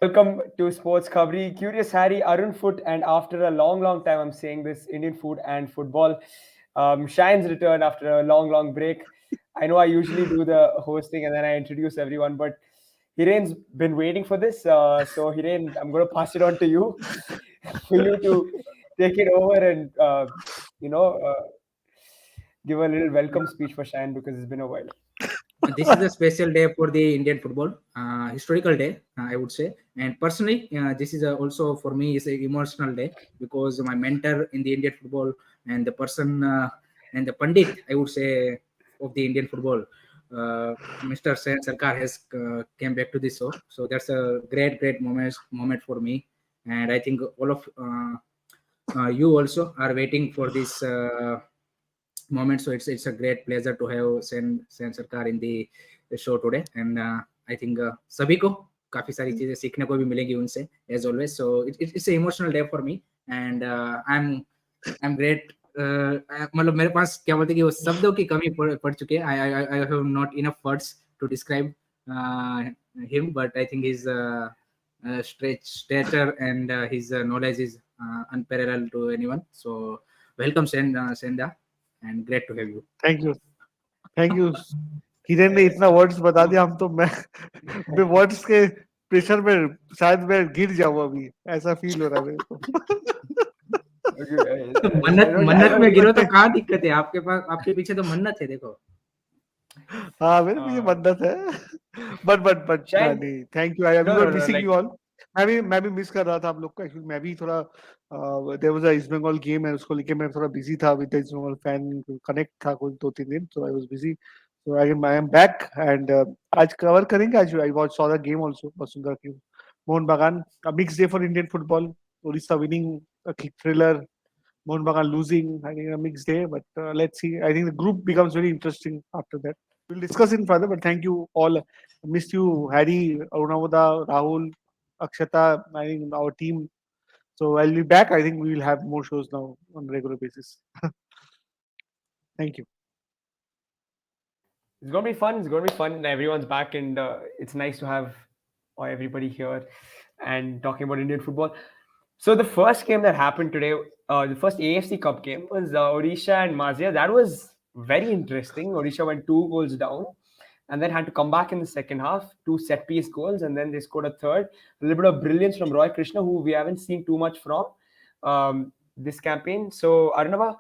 Welcome to Sports Khabri. Curious Harry, Arun Foot, and after a long time, I'm saying this Indian food and football. Shine's return after a long break. I know I usually do the hosting and then I introduce everyone, but Hiren's been waiting for this. So, Hiren, I'm going to pass it on to you for you to take it over and, you know, uh, give a little welcome speech for Shine because it's been a while. This is a special day for the Indian football, historical day, I would say. And personally, this is also for me is an emotional day because my mentor in the Indian football and the person and the Pandit, I would say, of the Indian football, Mr. Sen Sarkar has came back to this show. So that's a great moment for me. And I think all of you also are waiting for this moment. So it's a great pleasure to have Sen Sarkar in the show today. And I think सभी को काफी सारी चीजें सीखने को भी मिलेगी उनसे as always. So it's an emotional day for me. And I'm great. मतलब मेरे पास क्या बोलते हैं कि वो शब्दों की कमी पड़ चुकी है. I have not enough words to describe him, but I think his stature and his knowledge is unparalleled to anyone. So welcome Senda, and great to have you. Thank you Kiran ने इतना वर्ड्स बता दिया हम तो मैं words के pressure में शायद मैं गिर जाऊं अभी ऐसा फील हो रहा है मेरे को तो मन्नत में गिरो तो कहाँ दिक्कत है आपके पास आपके पीछे तो मन्नत है देखो हाँ मेरे पीछे मन्नत है बट नहीं thank you I am not missing you all मैं भी मिस कर रहा था आप लोग को एक्चुअली मैं भी थोड़ा there was a East Bengal game है उसको लेके मैं थोड़ा बिजी था with East Bengal fan connect था कुछ 2-3 दिन so I was busy so I am back and आज कवर करेंगे आज I watch saw the game also Bashundhara की Mohun Bagan a mix day for Indian football Odisha winning a thriller Mohun Bagan losing I think a mixed day but let's see I think the group becomes very interesting after that we'll discuss in further but thank you all missed you Harry Arunavoda Rahul Akshata I think our team so I'll be back I think we will have more shows now on a regular basis thank you It's going to be fun. It's going to be fun. Everyone's back, and it's nice to have everybody here and talking about Indian football. So the first game that happened today, the first AFC Cup game was Odisha and Mazia. That was very interesting. Odisha went 2 goals down and then had to come back in the second half, 2 set-piece goals, and then they scored a third. A little bit of brilliance from Roy Krishna, who we haven't seen too much from this campaign. So, Arunava,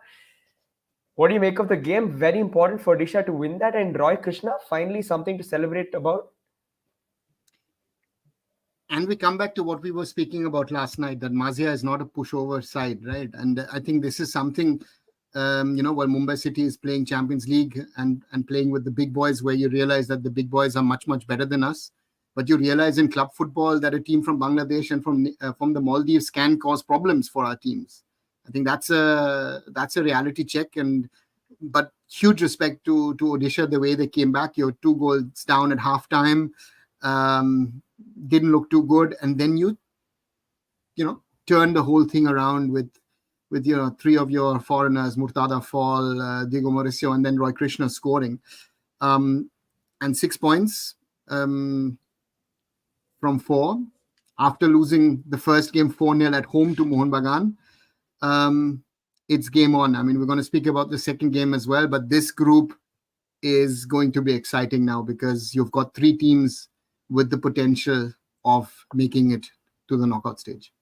what do you make of the game? Very important for Odisha to win that, and Roy Krishna, finally something to celebrate about. And we come back to what we were speaking about last night, that Mazia is not a pushover side, right? And I think this is something, while Mumbai City is playing Champions League and playing with the big boys, where you realize that the big boys are much better than us. But you realize in club football that a team from Bangladesh and from the Maldives can cause problems for our teams. I think that's a reality check. But huge respect to Odisha, the way they came back. You're 2 goals down at halftime. Didn't look too good, and then you turn the whole thing around with 3 of your foreigners, Murtada Fall, Diego Mauricio, and then Roy Krishna scoring, and 6 points from 4 after losing the first game 4-0 at home to Mohun Bagan. It's game on. I mean, we're going to speak about the second game as well, but this group is going to be exciting now because you've got 3 teams with the potential of making it to the knockout stage.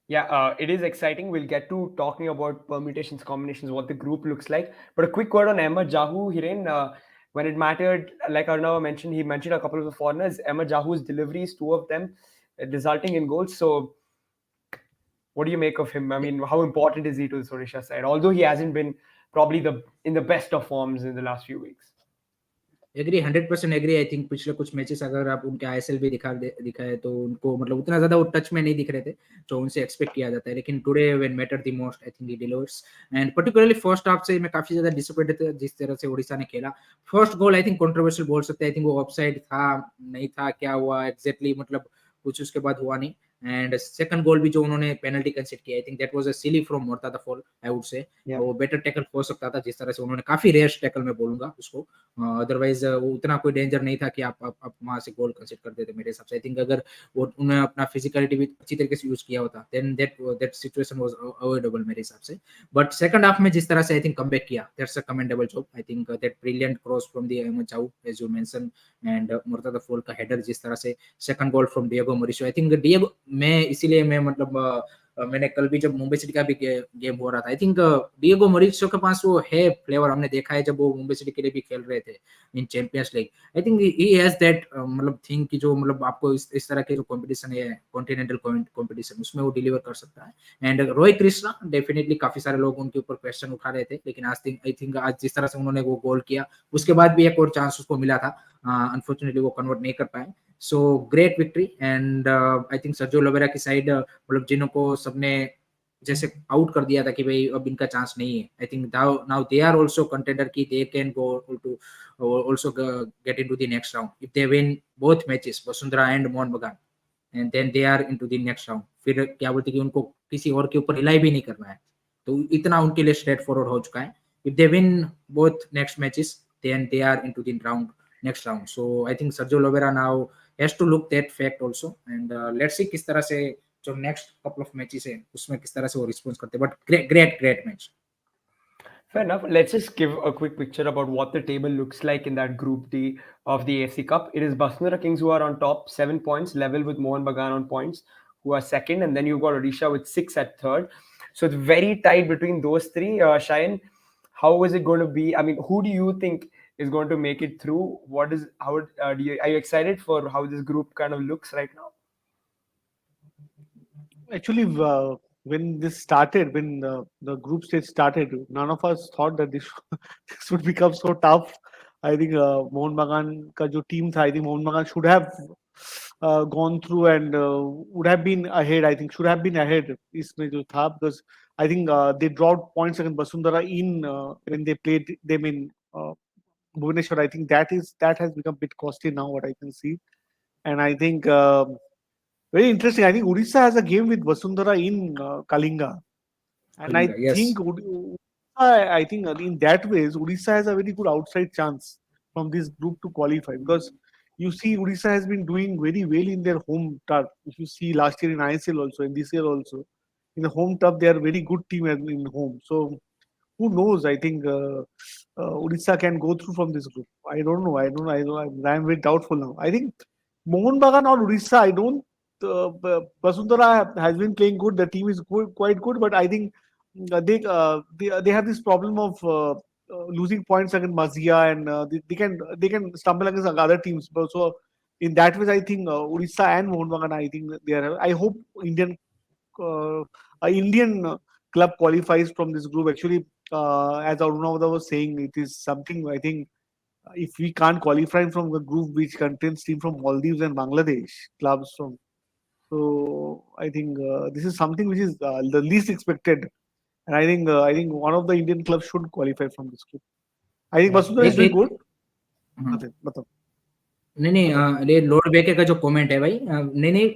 Yeah, it is exciting. We'll get to talking about permutations, combinations, what the group looks like. But a quick word on Ahmed Jahu, Hiren. When it mattered, like Arnav mentioned, he mentioned a couple of the foreigners. Ahmed Jahu's deliveries, 2 of them, resulting in goals. So, what do you make of him? I mean, how important is he to the Odisha side? Although he hasn't been probably in the best of forms in the last few weeks. Agree 100% agree I think पिछले कुछ matches अगर आप उनके ISL भी दिखाए तो उनको मतलब उतना ज्यादा वो टच में नहीं दिख रहे थे जो उनसे एक्सपेक्ट किया जाता है लेकिन today when matter the most I think he delivers and particularly first half से मैं काफी ज्यादा डिसअपॉइंटेड था जिस तरह से ओडिशा ने खेला first goal I think controversial बोल सकते हैं आई थिंक वो ऑफसाइड था नहीं था क्या हुआ एग्जैक्टली मतलब कुछ उसके बाद हुआ नहीं एंड सेकंड गोल भी जो उन्होंने पेनल्टी कंसीड किया, I think that was a silly from Mortada Fall, I would say. वो बेटर टैकल हो सकता था, जिस तरह से उन्होंने काफी रेश टैकल में बोलूंगा उसको, अदरवाइज वो उतना कोई डेंजर नहीं था कि आप वहां से गोल कंसीड कर देते मेरे हिसाब से। आई थिंक अगर वो उन्होंने अपना फिजिकलिटी भी अच्छी तरीके से यूज किया होता, then that situation was avoidable मेरे हिसाब से। बट सेकंड हाफ में जिस तरह से आई थिंक कमबैक किया, that's a commendable job. I think that brilliant cross from the Ahmed Jahouh as you mention, and Mortada Fall का हेडर, जिस तरह से second goal from Diego Mauricio. I think Diego, मैं इसीलिए मैं मतलब मैंने कल भी जब मुंबई सिटी का भी गेम हो रहा था, आई थिंक डिएगो मोरिसियो के पास वो है फ्लेवर, हमने देखा है जब वो मुंबई सिटी के लिए भी खेल रहे थे in Champions League. I think he has that मतलब थिंग कि जो मतलब आपको इस तरह के जो कंपटीशन है, कॉन्टिनेंटल कंपटीशन, उसमें वो डिलीवर कर सकता है। एंड रोहित कृष्णा डेफिनेटली, काफी सारे लोग उनके ऊपर क्वेश्चन उठा रहे थे, लेकिन आई थिंक आज जिस तरह से उन्होंने वो गोल किया, उसके बाद भी एक और चांस उसको मिला था, अनफॉर्चुनेटली वो कन्वर्ट नहीं कर पाए। So great victory. And I think Sergio Lobera की साइड मतलब जिनको सबने जैसे आउट कर दिया था कि भाई अब इनका चांस नहीं है, I think now they are also contender की they can go to also get into the next round if they win both matches, Bashundhara and Mohun Bagan, and then they are into the next round. फिर क्या बोलते कि उनको किसी और के ऊपर रिलाई भी नहीं करना है, तो इतना उनके लिए स्ट्रेट फॉरवर्ड हो चुका है। If they win both next matches, then they are into the round next round. So I think Sergio Lobera now has to look that fact also, and let's see किस तरह से जो next couple of matches है उसमें किस तरह से वो रिस्पॉन्स करते हैं। But great match. Fair enough. Let's just give a quick picture about what the table looks like in that Group D of the AFC Cup. It is Basundhara Kings who are on top, 7 points, level with Mohun Bagan on points, who are second, and then you've got Odisha with 6 at third. So it's very tight between those three. Shayan, how is it going to be? I mean, who do you think is going to make it through? Are you excited for how this group kind of looks right now? Actually, when this started, when the group stage started, none of us thought that this this would become so tough. I think Mohun Bagan का जो team था, I think Mohun Bagan should have gone through and would have been ahead. I think should have been ahead इसमें जो था, because I think they dropped points against Basundhara in when they played them in Bhubaneswar. I think that has become a bit costly now, what I can see, and I think. Very interesting. I think Odisha has a game with Basundhara in Kalinga, and Kalinga, I think in that ways Odisha has a very good outside chance from this group to qualify, because you see Odisha has been doing very well in their home turf. If you see last year in ISL also, and this year also in the home turf, they are a very good team in home. So who knows? I think Odisha can go through from this group. I don't know. I'm very doubtful now. I think Mohun Bagan or Odisha, I don't. Basundhara has been playing good. The team is quite good, but I think they have this problem of losing points against Mazia, and they can stumble against other teams. But so in that way, I think Odisha and Mohun Bagan, I think they are. I hope Indian club qualifies from this group. Actually, as Arunavada was saying, it is something I think. If we can't qualify from the group which contains teams from Maldives and Bangladesh clubs from, so I think this is something which is the least expected, and I think one of the Indian clubs should qualify from this group. I think Basundhara is doing good. मतलब नहीं ये Lord बेके का जो comment है भाई, नहीं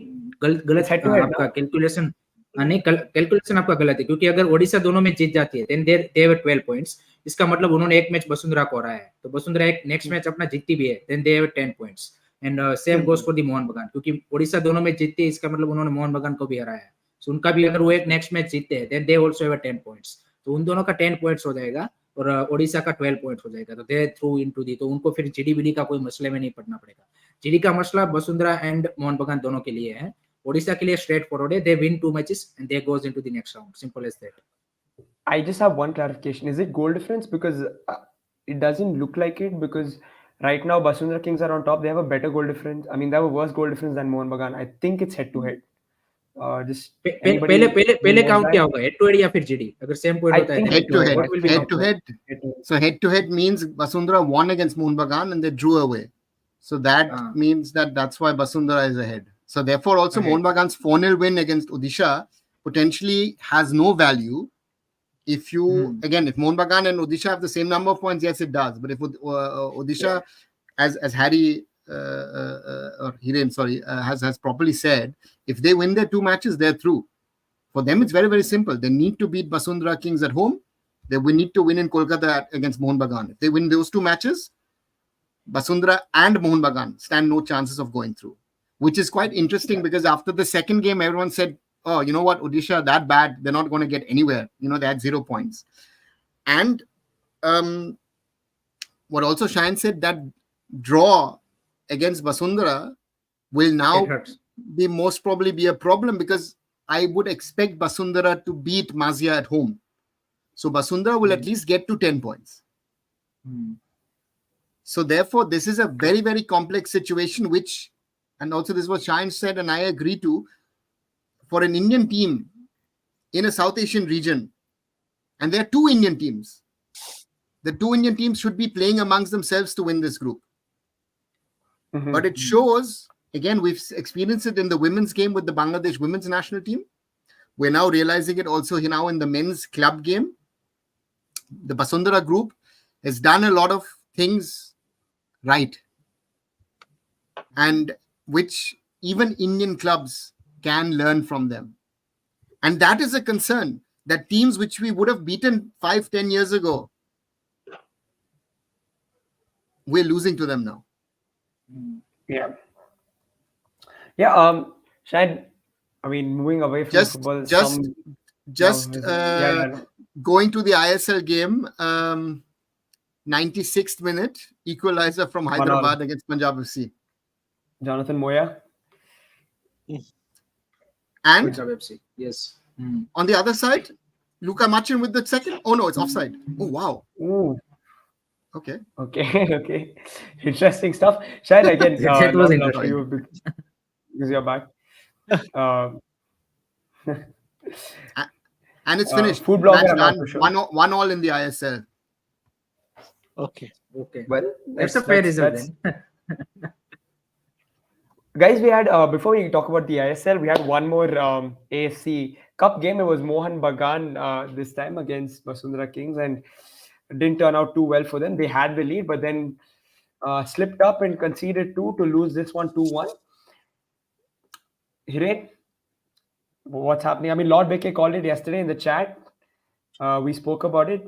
गलत आपका कैलकुलेशन, नहीं कैलकुलेशन आपका गलत है, क्योंकि अगर ओडिशा दोनों में जीत जाती है देन दे हैव 12 पॉइंट्स। इसका मतलब उन्होंने एक मैच वसुंधरा को हराया है, तो वसुंधरा एक नेक्स्ट मैच अपना जीतती भी है, then they have 10 points, and same goes for the Mohan Bagan, क्योंकि ओडिशा दोनों में जीतती है, इसका मतलब उन्होंने मोहन बगान को भी हराया है। सो उनका भी अगर वो एक नेक्स्ट मैच जीतते हैं then they also have 10 points, तो उन दोनों का 10 पॉइंट्स हो जाएगा और ओडिशा का 12 पॉइंट हो जाएगा, तो दे थ्रू इनटू दी, तो उनको फिर जीडीबीडी का कोई मसले में नहीं पड़ना पड़ेगा। जीडी का मसला वसुंधरा एंड मोहन बगान दोनों के लिए है, ओडिशा के लिए स्ट्रेट फॉरवर्ड है, they win 2 matches and they goes into the next round, simple as that. I just have one clarification. Is it goal difference? Because it doesn't look like it, because right now Basundhara Kings are on top. They have a better goal difference. I mean, they have a worse goal difference than Mohun Bagan. I think it's head to head. Just पहले count क्या होगा, head to head या फिर GD? अगर same point होता है head to head. So head to head means Basundhara won against Mohun Bagan and they drew away. So that means that's why Basundhara is ahead. So therefore also Mohun Bagan's 4-0 win against Odisha potentially has no value. If you if Mohun Bagan and Odisha have the same number of points, yes, it does. But if Odisha, as Harry or Hiren, sorry, has properly said, if they win their 2 matches, they're through. For them, it's very, very simple. They need to beat Basundhara Kings at home. They will need to win in Kolkata against Mohun Bagan. If they win those 2 matches, Basundhara and Mohun Bagan stand no chances of going through, which is quite interesting because after the second game, everyone said, oh, you know what, Odisha, that bad, they're not going to get anywhere. They had 0 points. And what also Shine said, that draw against Basundhara will now be most probably be a problem because I would expect Basundhara to beat Mazia at home. So Basundhara will at least get to 10 points. So therefore, this is a very, very complex situation, which, and also this was Shine said, and I agree to, for an Indian team in a South Asian region, and there are 2 Indian teams. The 2 Indian teams should be playing amongst themselves to win this group. But it shows, again, we've experienced it in the women's game with the Bangladesh women's national team. We're now realizing it also now in the men's club game. The Basundhara group has done a lot of things right, and which even Indian clubs can learn from them. And that is a concern, that teams which we would have beaten 5-10 years ago, we're losing to them now. Yeah. Shahid, I mean, moving away from football, going to the ISL game, 96th minute, equalizer from Hyderabad against Punjab FC. Jonathan Moya. And Punjab FC, yes. On the other side, Luka Machin with the second. Oh no, it's offside. Oh wow. Ooh. Okay. Interesting stuff. Shahid, again, that was interesting. you because you're back. And it's finished. Food blogger, Match done. 1-1 in the ISL. Okay. Well, That's a fair result then. Guys, we had, before we talk about the ISL, we had one more AFC Cup game. It was Mohun Bagan this time against Basundhara Kings, and it didn't turn out too well for them. They had the lead, but then slipped up and conceded 2 to lose this one 2-1. Hiren, what's happening? I mean, Lord Beke called it yesterday in the chat. We spoke about it.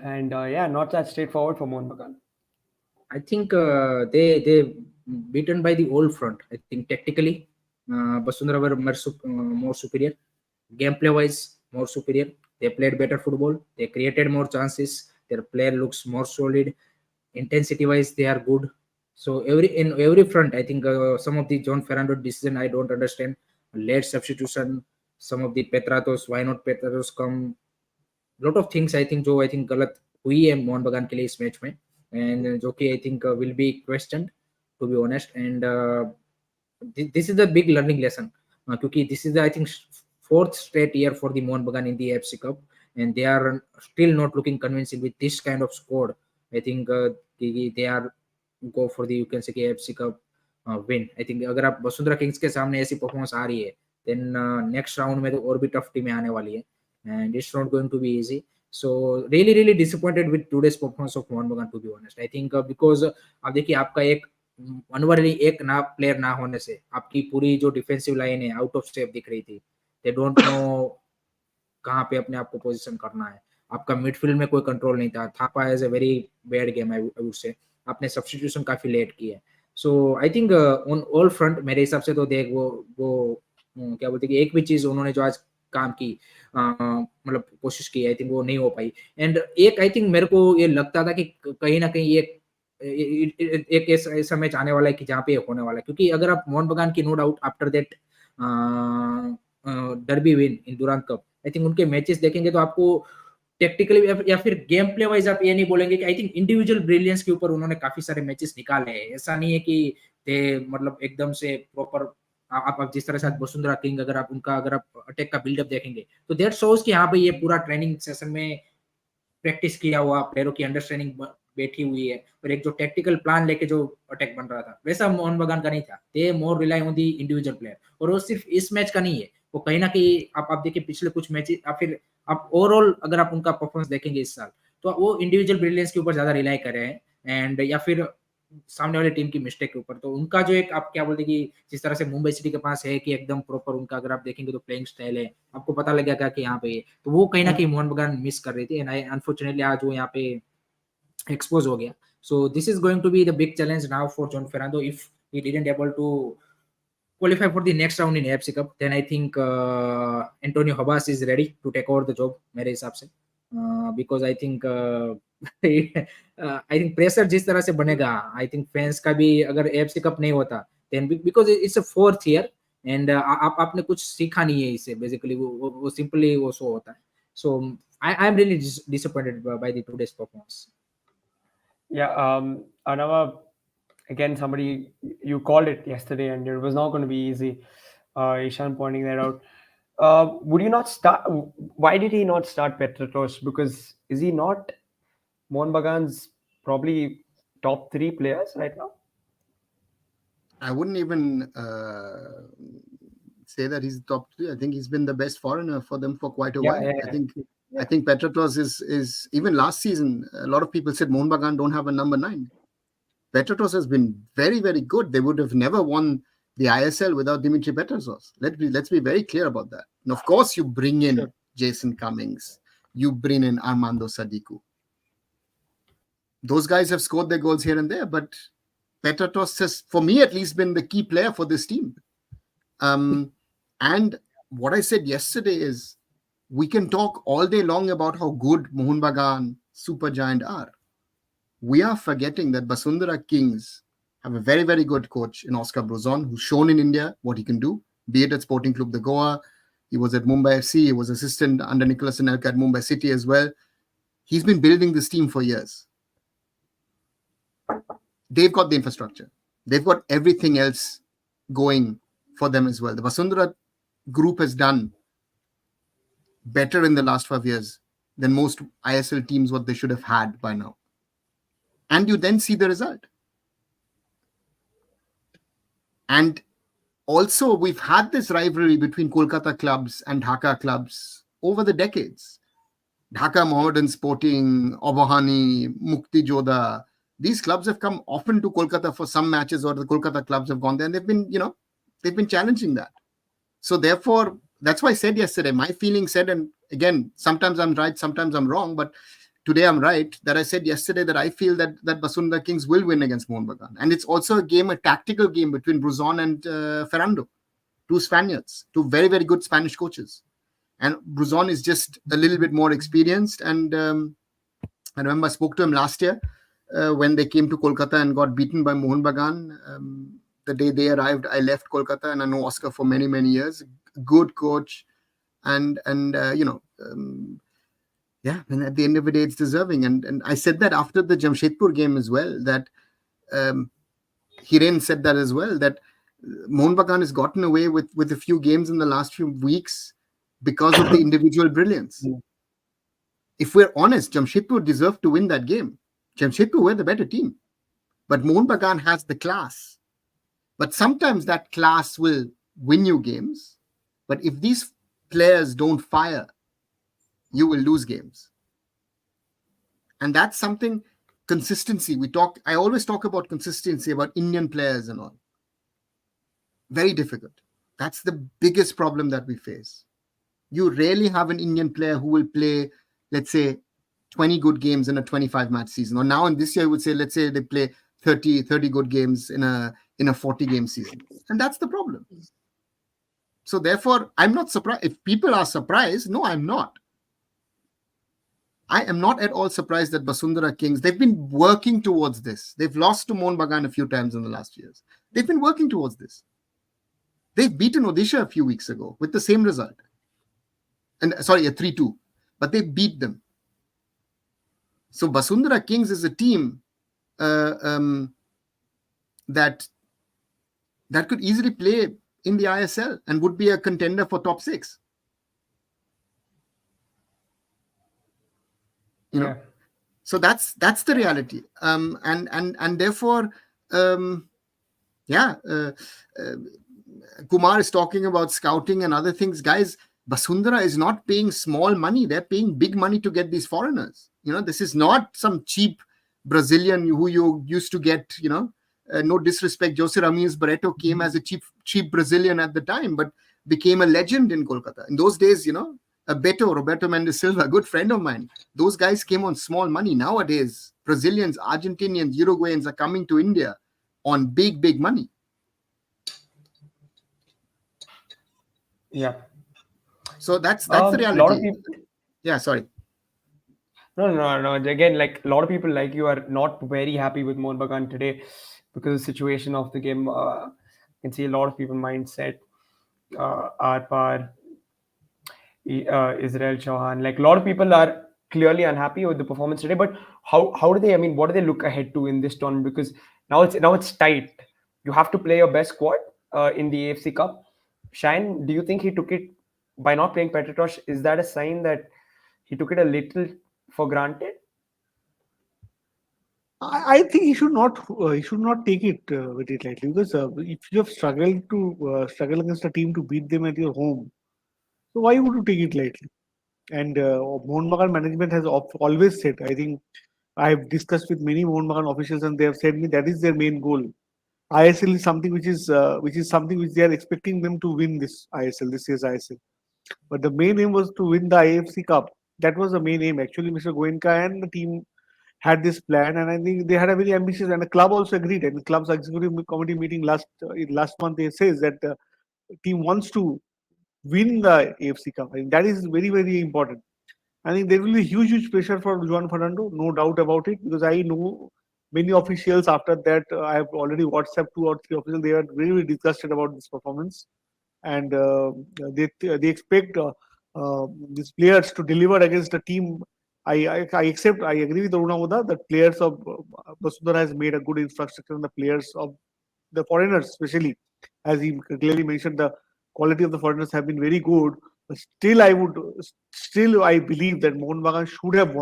And not that straightforward for Mohun Bagan. I think they beaten by the old front. I think tactically, Basundhara were more superior. Gameplay wise, more superior. They played better football. They created more chances. Their player looks more solid. Intensity wise, they are good. So in every front, I think some of the John Fernando decision I don't understand. Late substitution, some of the Petratos, why not Petratos come? Lot of things I think गलत हुई है मोहन बगान के लिए इस match में, and जो कि I think will be questioned, to be honest. And this is a big learning lesson क्योंकि this is the, I think 4th straight year for the Mohun Bagan in the AFC Cup, and they are still not looking convincing with this kind of squad. I think they are go for the, you can say, AFC Cup win. I think अगर आप Vasundhara Kings के सामने ऐसी performance आ रही है, then next round में तो और भी tough टीमें आने वाली है, and it's not going to be easy. So really disappointed with today's performance of Mohun Bagan, to be honest. I think because आप देखिए आपका एक अनवरली एक ना प्लेयर ना होने से आपकी पूरी जो डिफेंसिव लाइन है आउट ऑफ स्टेप दिख रही थी. They don't know कहाँ पे अपने आप को पोजीशन करना है. आपका मिडफील्ड में कोई कंट्रोल नहीं था. Thapa has a very bad game, I would say. आपने सब्स्टिट्यूशन काफी लेट की है. So I think on all front मेरे हिसाब से तो देख वो क्या बोलते कि एक भी चीज उन्होंने जो आज काम की मतलब कोशिश की, आई थिंक वो नहीं हो पाई. एंड एक आई थिंक मेरे को ये लगता था कि कहीं ना कहीं एक ऐसा मैच आने वाला है कि जहाँ पे होने वाला है, क्योंकि अगर आप मोहन बगान की no doubt after that derby win in Durand cup, I think उनके मैचेस देखेंगे तो आपको टेक्टिकली या फिर गेम प्ले वाइज आप ये नहीं बोलेंगे कि आई थिंक इंडिविजुअल ब्रिलियंस के ऊपर उन्होंने काफी सारे मैचेस निकाले हैं. ऐसा नहीं है कि मतलब एकदम से प्रॉपर आप जिस तरह से वसुंधरा किंग अगर आप अटैक का बिल्डअप देखेंगे तो दैट शोज कि यहाँ पे ये पूरा ट्रेनिंग सेशन में प्रैक्टिस किया हुआ प्लेयरों की अंडरस्टैंडिंग बैठी हुई है और एक जो टेक्टिकल प्लान लेके जो अटैक बन रहा था वैसा मोहन बगान का नहीं था. They more rely on the individual player. और वो सिर्फ इस मैच का नहीं है, वो कहीं ना कहीं आप देखिए पिछले कुछ मैच या फिर आप ओवरऑल अगर आप उनका परफॉर्मेंस देखेंगे इस साल तो वो इंडिविजुअल ब्रिलियंस के ऊपर ज्यादा रिलाई कर रहे हैं. एंड या फिर सामने वाली टीम की मिस्टेक के ऊपर। तो उनका जो एक आप क्या बोलते कि जिस तरह से मुंबई सिटी के पास है कि एकदम प्रॉपर उनका अगर आप देखेंगे तो प्लेइंग स्टाइल है, आपको पता लगेगा कि यहाँ पे ये, तो वो कहीं ना कहीं मोहन बगान मिस कर रही थी। एंड अनफॉर्चुनेटली आज वो यहाँ पे एक्सपोज हो गया। So this is going to be the big challenge now for John Ferrando if he didn't able to qualify for the next round in AFC Cup. Then I think Antonio Habas is ready to take over the job मेरे हिसाब से, because I think I think pressure जिस तरह से बनेगा, I think fans का भी अगर AFC Cup नहीं होता then because it's a fourth year and आपने कुछ सीखा नहीं है इससे, basically वो simply वो शो होता है. So I'm really disappointed by the today's performance. Yeah, Anava, again, somebody, you called it yesterday and it was not going to be easy. Ishan pointing that out. Would you not start? Why did he not start Petratos? Because is he not Mohun Bagan's probably top 3 players right now? I wouldn't even say that he's top 3. I think he's been the best foreigner for them for quite a while. I think Petratos is even last season. A lot of people said Mohun Bagan don't have a number 9. Petratos has been very, very good. They would have never won the ISL without Dimitri Petratos. Let's be very clear about that. And of course, you bring in Jason Cummings, you bring in Armando Sadiku. Those guys have scored their goals here and there, but Petratos has, for me at least, been the key player for this team. And what I said yesterday is, we can talk all day long about how good Mohun Bagan, Supergiant are. We are forgetting that Basundhara Kings have a very, very good coach in Oscar Brozon, who's shown in India what he can do, be it at Sporting Club de Goa. He was at Mumbai FC. He was assistant under Nicholas Anelka at Mumbai City as well. He's been building this team for years. They've got the infrastructure. They've got everything else going for them as well. The Basundhara group has done better in the last 5 years than most ISL teams what they should have had by now. And you then see the result. And also, we've had this rivalry between Kolkata clubs and Dhaka clubs over the decades. Dhaka, Mohammedan Sporting, Obahani, Mukti Jodha. These clubs have come often to Kolkata for some matches, or the Kolkata clubs have gone there, and they've been challenging that. So therefore, that's why I said yesterday, my feeling said, and again, sometimes I'm right, sometimes I'm wrong, but today I'm right, that I said yesterday that I feel that Basundhara Kings will win against Mohun Bagan. And it's also a tactical game between Bruzon and Ferrando, 2 Spaniards, 2 very, very good Spanish coaches. And Bruzon is just a little bit more experienced. And I remember I spoke to him last year when they came to Kolkata and got beaten by Mohun Bagan. The day they arrived, I left Kolkata, and I know Oscar for many, many years. Good coach. And at the end of the day, it's deserving. And I said that after the Jamshedpur game as well, that Hiren said that as well, that Mohun Bagan has gotten away with a few games in the last few weeks because of the individual brilliance. If we're honest, Jamshedpur deserved to win that game. Jamshedpur were the better team. But Mohun Bagan has the class. But sometimes that class will win you games. But if these players don't fire, you will lose games. And that's something, consistency. I always talk about consistency, about Indian players and all. Very difficult. That's the biggest problem that we face. You rarely have an Indian player who will play, let's say, 20 good games in a 25-match season. Or now in this year, I would say, let's say they play 30 good games in a 40-game season. And that's the problem. So therefore, I'm not surprised. If people are surprised, no, I'm not. I am not at all surprised that Basundhara Kings, they've been working towards this. They've lost to Mohun Bagan a few times in the last years. They've been working towards this. They've beaten Odisha a few weeks ago with the same result. And a 3-2. But they beat them. So Basundhara Kings is a team that could easily play in the ISL and would be a contender for top 6. So that's the reality. And therefore, Kumar is talking about scouting and other things. Guys, Basundhara is not paying small money. They're paying big money to get these foreigners. This is not some cheap Brazilian who you used to get, no disrespect, Jose Ramirez Barreto came as a cheap Brazilian at the time, but became a legend in Kolkata. In those days, Roberto Mendes Silva, a good friend of mine, those guys came on small money. Nowadays, Brazilians, Argentinians, Uruguayans are coming to India on big money. Yeah. So that's the reality. A lot of people. Yeah, sorry. No. Again, like a lot of people like you are not very happy with Mohun Bagan today because of the situation of the game. You can see a lot of people mindset. Arpar, Israel Chauhan, like a lot of people are clearly unhappy with the performance today. But how do they? I mean, what do they look ahead to in this tournament? Because now it's tight. You have to play your best squad in the AFC Cup. Shine, do you think he took it by not playing Petritosh? Is that a sign that he took it a little for granted? I think he should not take it with it lightly, because if you have struggled against a team to beat them at your home, so why would you take it lightly? And Mohun Bagan management has always said, I think I have discussed with many Mohun Bagan officials, and they have said me that is their main goal. ISL is something which is something which they are expecting them to win this year's ISL. But the main aim was to win the AFC Cup. That was the main aim. Actually, Mr. Goenka and the team had this plan, and I think they had a very ambitious, and the club also agreed. And the club's executive committee meeting last month, they says that the team wants to win the AFC Cup. I think that is very, very important. I think there will be huge pressure for Juan Fernando, no doubt about it, because I know many officials after that. I have already WhatsApped 2 or 3 officials. They are very, very disgusted about this performance, and they expect these players to deliver against a team. I agree with Aruna Oda that players of Basundhara has made a good infrastructure, and the players of the foreigners, especially, as he clearly mentioned, the quality of the foreigners have been very good. But still, I believe that Mohun Bagan should have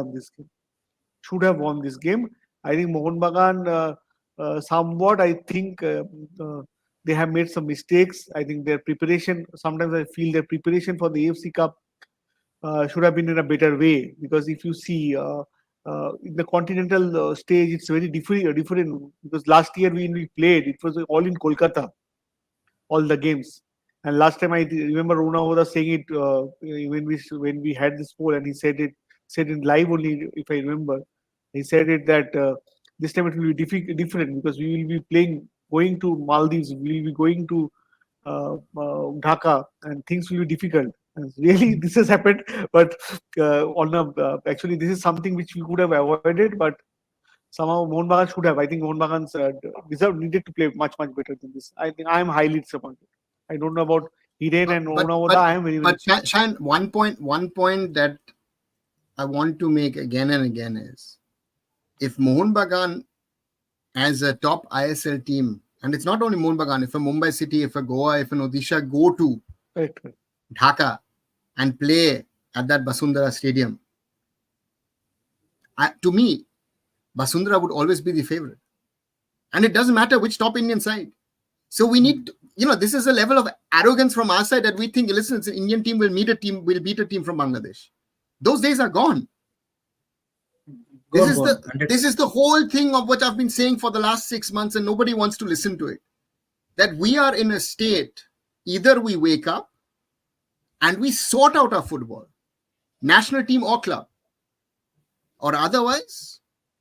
won this game. I think Mohun Bagan, somewhat, I think they have made some mistakes. I think their preparation, sometimes I feel their preparation for the AFC Cup should have been in a better way, because if you see in the continental stage, it's very different, because last year when we played, it was all in Kolkata, all the games. And last time I remember Runa was saying it when we had this poll, and he said in live only, if I remember. He said it that this time it will be different, because we will be going to Maldives, we will be going to Dhaka, and things will be difficult. And really, this has happened, but actually, this is something which we could have avoided, but somehow Mohun Bagan should have. I think Mohun Bagan needed to play much better than this. I think I am highly disappointed. I don't know about Hiren and Runa Oda. I am very. But Shine, one point that I want to make again and again is, if Mohun Bagan as a top ISL team, and it's not only Mohun Bagan, if a Mumbai City, if a Goa, if an Odisha go to Dhaka and play at that Basundhara stadium, to me, Basundhara would always be the favorite. And it doesn't matter which top Indian side. So we need to, this is a level of arrogance from our side that we think, listen, it's an Indian team will beat a team from Bangladesh. Those days are gone. This is the whole thing of what I've been saying for the last 6 months, and nobody wants to listen to it. That we are in a state, either we wake up and we sort out our football, national team or club, or otherwise,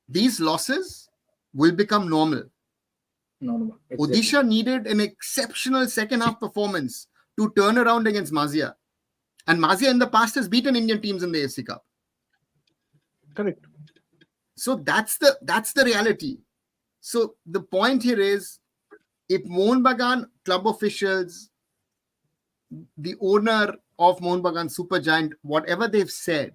these losses will become normal. Exactly. Odisha needed an exceptional second half performance to turn around against Mazia. And Mazia in the past has beaten Indian teams in the AFC Cup. Correct. So that's the reality. So the point here is, if Mohun Bagan club officials, the owner of Mohun Bagan Supergiant, whatever they've said,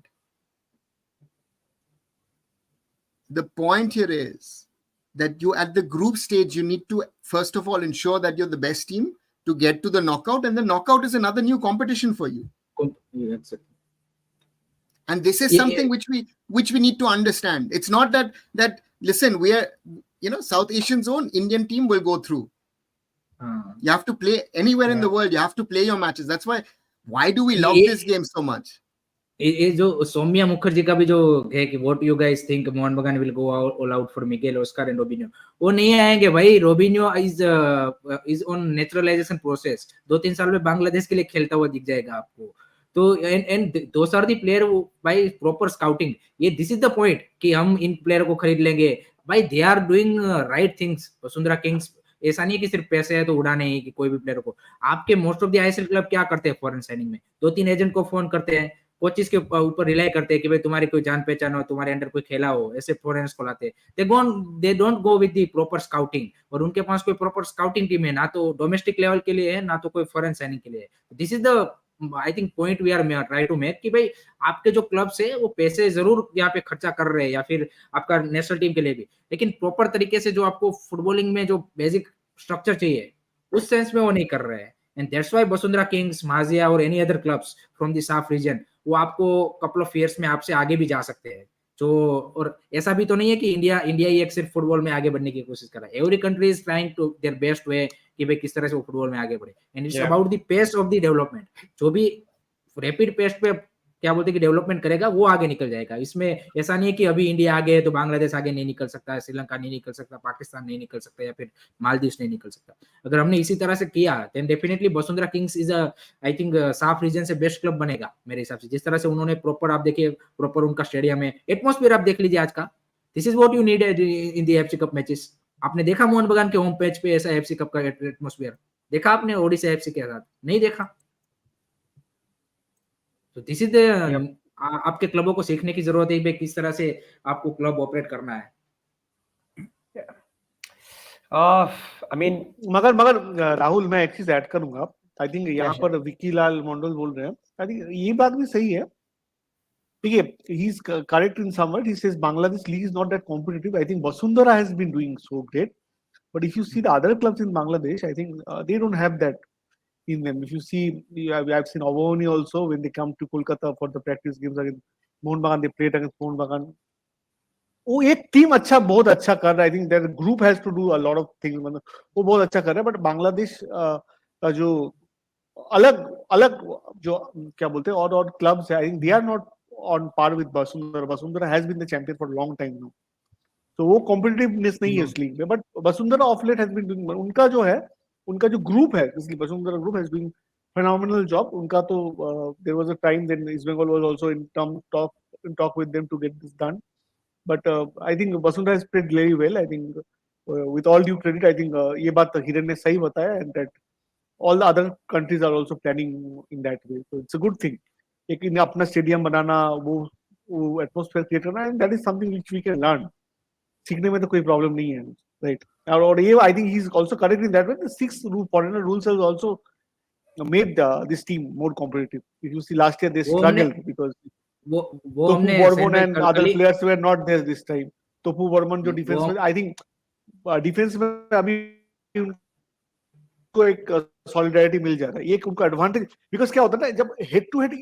the point here is that you at the group stage, you need to first of all ensure that you're the best team to get to the knockout, and the knockout is another new competition for you. Yeah, exactly. And this is something which we need to understand. It's not that listen, we are South Asian zone, Indian team will go through. You have to play anywhere in the world. You have to play your matches. That's why do we love this game so much? ये जो सौम्या मुखर्जी का भी जो है कि what you guys think Mohun Bagan will go all out for Miguel Oscar and Robinho, वो नहीं आएंगे भाई. Robinho is on naturalization process. 2-3 साल में बांग्लादेश के लिए खेलता हुआ दिख जाएगा आपको. तो and those are the player by proper scouting. ये दिस इज द पॉइंट कि हम इन प्लेयर को खरीद लेंगे भाई. They are doing right things. Bashundhara Kings ऐसा नहीं है कि सिर्फ पैसे है तो उड़ाने ही कि कोई भी प्लेयर को. आपके most of the ISL club क्या करते हैं फॉरेन साइनिंग में? 2-3 एजेंट को फोन करते हैं, कोचिस के ऊपर रिलाई करते हैं कि भाई तुम्हारी कोई जान पहचान हो, तुम्हारे अंडर कोई खेला हो, ऐसे फॉरेनर्स को लाते हैं. They don't go with the proper scouting. और उनके पास कोई प्रॉपर स्काउटिंग टीम है ना, तो डोमेस्टिक लेवल के लिए है ना तो कोई फॉरेन साइनिंग के लिए है. This is the I think point we are try to make कि भाई आपके जो क्लब्स है वो पैसे जरूर यहाँ पे खर्चा कर रहे हैं या फिर आपका नेशनल टीम के लिए भी, लेकिन प्रॉपर तरीके से जो आपको फुटबॉलिंग में जो बेसिक स्ट्रक्चर चाहिए उस सेंस में वो नहीं कर रहे हैं. And that's why Bashundhara Kings, Maziya और any other clubs from the SAFF region वो आपको कपल ऑफ ईयर्स में आपसे आगे भी जा सकते हैं. जो और ऐसा भी तो नहीं है कि इंडिया ही एक सिर्फ फुटबॉल में आगे बढ़ने की कोशिश कर रहा है. Every country is trying to their best way कि भाई किस तरह से वो फुटबॉल में आगे बढ़े. And it's about the pace of the development. जो भी रैपिड पेस पे क्या बोलते हैं कि डेवलपमेंट करेगा वो आगे निकल जाएगा. इसमें ऐसा नहीं है कि अभी इंडिया आगे है तो बांग्लादेश आगे नहीं निकल सकता है, श्रीलंका नहीं निकल सकता, पाकिस्तान नहीं निकल सकता या फिर मालदीव नहीं निकल सकता. अगर हमने इसी तरह से किया then definitely Bashundhara Kings is I think SAFF region से बेस्ट क्लब बनेगा मेरे हिसाब से. जिस तरह से उन्होंने प्रॉपर आप देखिए प्रॉपर उनका स्टेडियम है, एटमोस्फियर आप देख लीजिए आज का. This is what you need in the FC cup matches. आपने देखा मोहन बगान के होम पेज पे ऐसा एफसी कप का एटमोस्फियर देखा आपने ओडिशा एफसी के साथ? नहीं देखा. तो दिस इज द आपके क्लबों को सीखने की जरूरत है किस तरह से आपको क्लब ऑपरेट करना है. आई मीन मगर राहुल मैं एक चीज ऐड करूंगा. आई थिंक यहाँ पर विक्की लाल मंडल बोल रहे हैं. आई थिंक ये बात भी सही है. देखिए he is correct in some word. He says Bangladesh league is not that competitive. I think Bashundhara has been doing so great. But if you see the other clubs in Bangladesh, I think they don't have that in them. If you see, I've seen Avoni also when they come to Kolkata for the practice games against Mohun Bagan, they played against Mohun Bagan. वो एक team बहुत अच्छा कर रहा है. I think their group has to do a lot of things. मतलब वो बहुत अच्छा कर रहा है. बट बांग्लादेश का जो अलग अलग जो क्या बोलते हैं और क्लब्स है, I think they are not on par with Bashundhara. Bashundhara has been the champion for long time now. तो वो कॉम्पिटिटिवनेस नहीं है इस लीग में. But Bashundhara of late has been doing. उनका जो है उनका जो ग्रुप है, इसलिए Bashundhara group has doing phenomenal job. उनका तो there was a time then East Bengal was also in talk with them to get this done. But I think Basundhara has played very well. I think with all due credit, I think ये बात हिरन ने सही बताया, and that all the other countries are also planning in that way. So it's a good thing. एक इन्हें अपना stadium बनाना, वो एटमोस्फेयर क्रिएट करना, and that is something which we can learn. सीखने में तो कोई प्रॉब्लम नहीं है, right? और ये I think he is also correct in that way. The 6 foreigner rules has also made this team more competitive. If you see last year they struggled because Topu Bormon and other players were not there this time. Topu Bormon जो defence में, I think defence में अभी उनको एक solidarity मिल जा रहा है. ये उनको एडवांटेज, बिकॉज क्या होता है ना, जब हेड टू हेड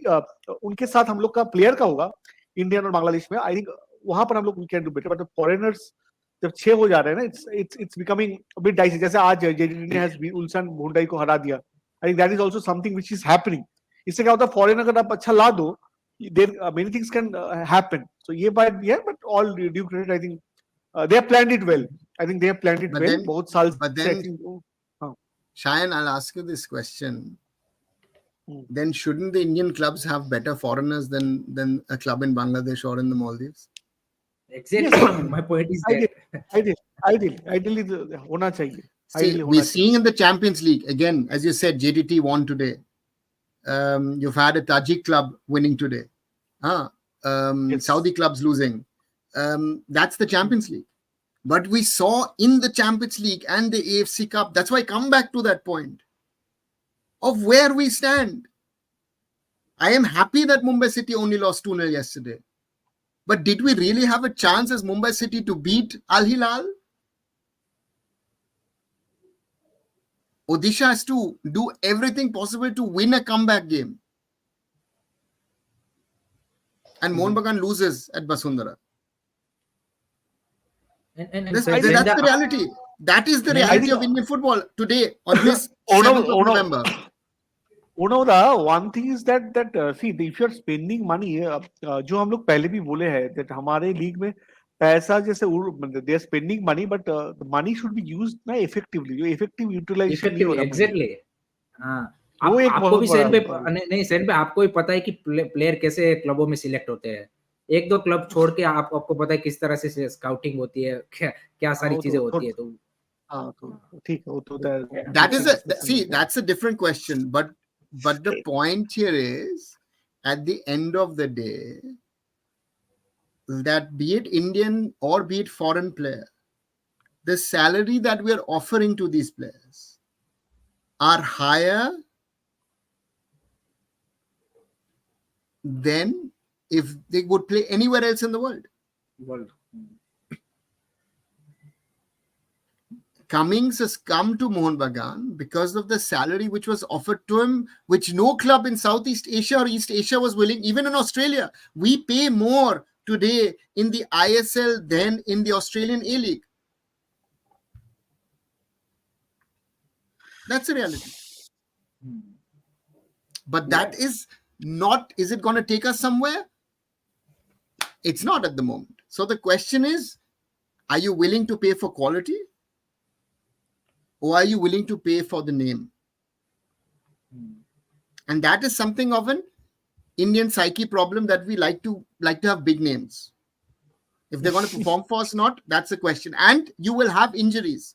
उनके साथ हम लोग का प्लेयर का होगा इंडियन और बांग्लादेश में, आई थिंक वहां पर हम लोग can do better. But foreigners जब 6 हो जा रहे हैं ना, इट्स बिकमिंग बिट डाइसी. जैसे आज जेडीटी ने हैज उल्सन भुंडाई को हरा दिया. आई think that is also something which is happening. इससे क्या होता है, फॉरेन अगर आप अच्छा ला दो, there many things can happen. So ये बात भी है, but all due credit, I think they have planned it well. I think they have planned it well. बहुत साल से. Shayan, I'll ask you this question. Then shouldn't the Indian clubs have better foreigners than a club in Bangladesh or in the Maldives? Exactly. Yes. My point is that ideally होना चाहिए. See, we're seeing in the Champions League again, as you said, JDT won today. You've had a Tajik club winning today. Yes. Saudi clubs losing. That's the Champions League. But we saw in the Champions League and the AFC Cup, that's why I come back to that point of where we stand. I am happy that Mumbai City only lost 2-0 yesterday. But did we really have a chance as Mumbai City to beat Al Hilal? Odisha has to do everything possible to win a comeback game. And Mohun Bagan loses at Basundhara. That's the reality. That is the reality of Indian football today on this 7th of November. Unoda, one thing is that see, if you're spending money, जो हम लोग पहले भी बोले हैं that हमारे league में पैसा जैसे they are spending money, but the money should be used ना effectively. जो effective utilization नहीं हो रहा एग्जैक्टली हाँ वो एक आपको बहुत भी बड़ा नहीं सेन पे आपको भी पता है कि प्लेयर कैसे क्लबों में सिलेक्ट होते हैं एक दो क्लब छोड़ के आपको पता है किस तरह से स्काउटिंग होती है क्या सारी चीजें होती है तो हाँ तो ठीक है वो तो that is that's a different question, but the point here is at the end of the day that be it Indian or be it foreign player, the salary that we are offering to these players are higher than if they would play anywhere else in the world. Cummings has come to Mohun Bagan because of the salary which was offered to him, which no club in Southeast Asia or East Asia was willing. Even in Australia, we pay more today in the ISL than in the Australian A-League. That's the reality. But that is not, is it going to take us somewhere? It's not at the moment. So the question is, are you willing to pay for quality? Or are you willing to pay for the name? And that is something of an Indian psyche problem that we like to have big names. If they're going to perform for us, not, that's the question. And you will have injuries.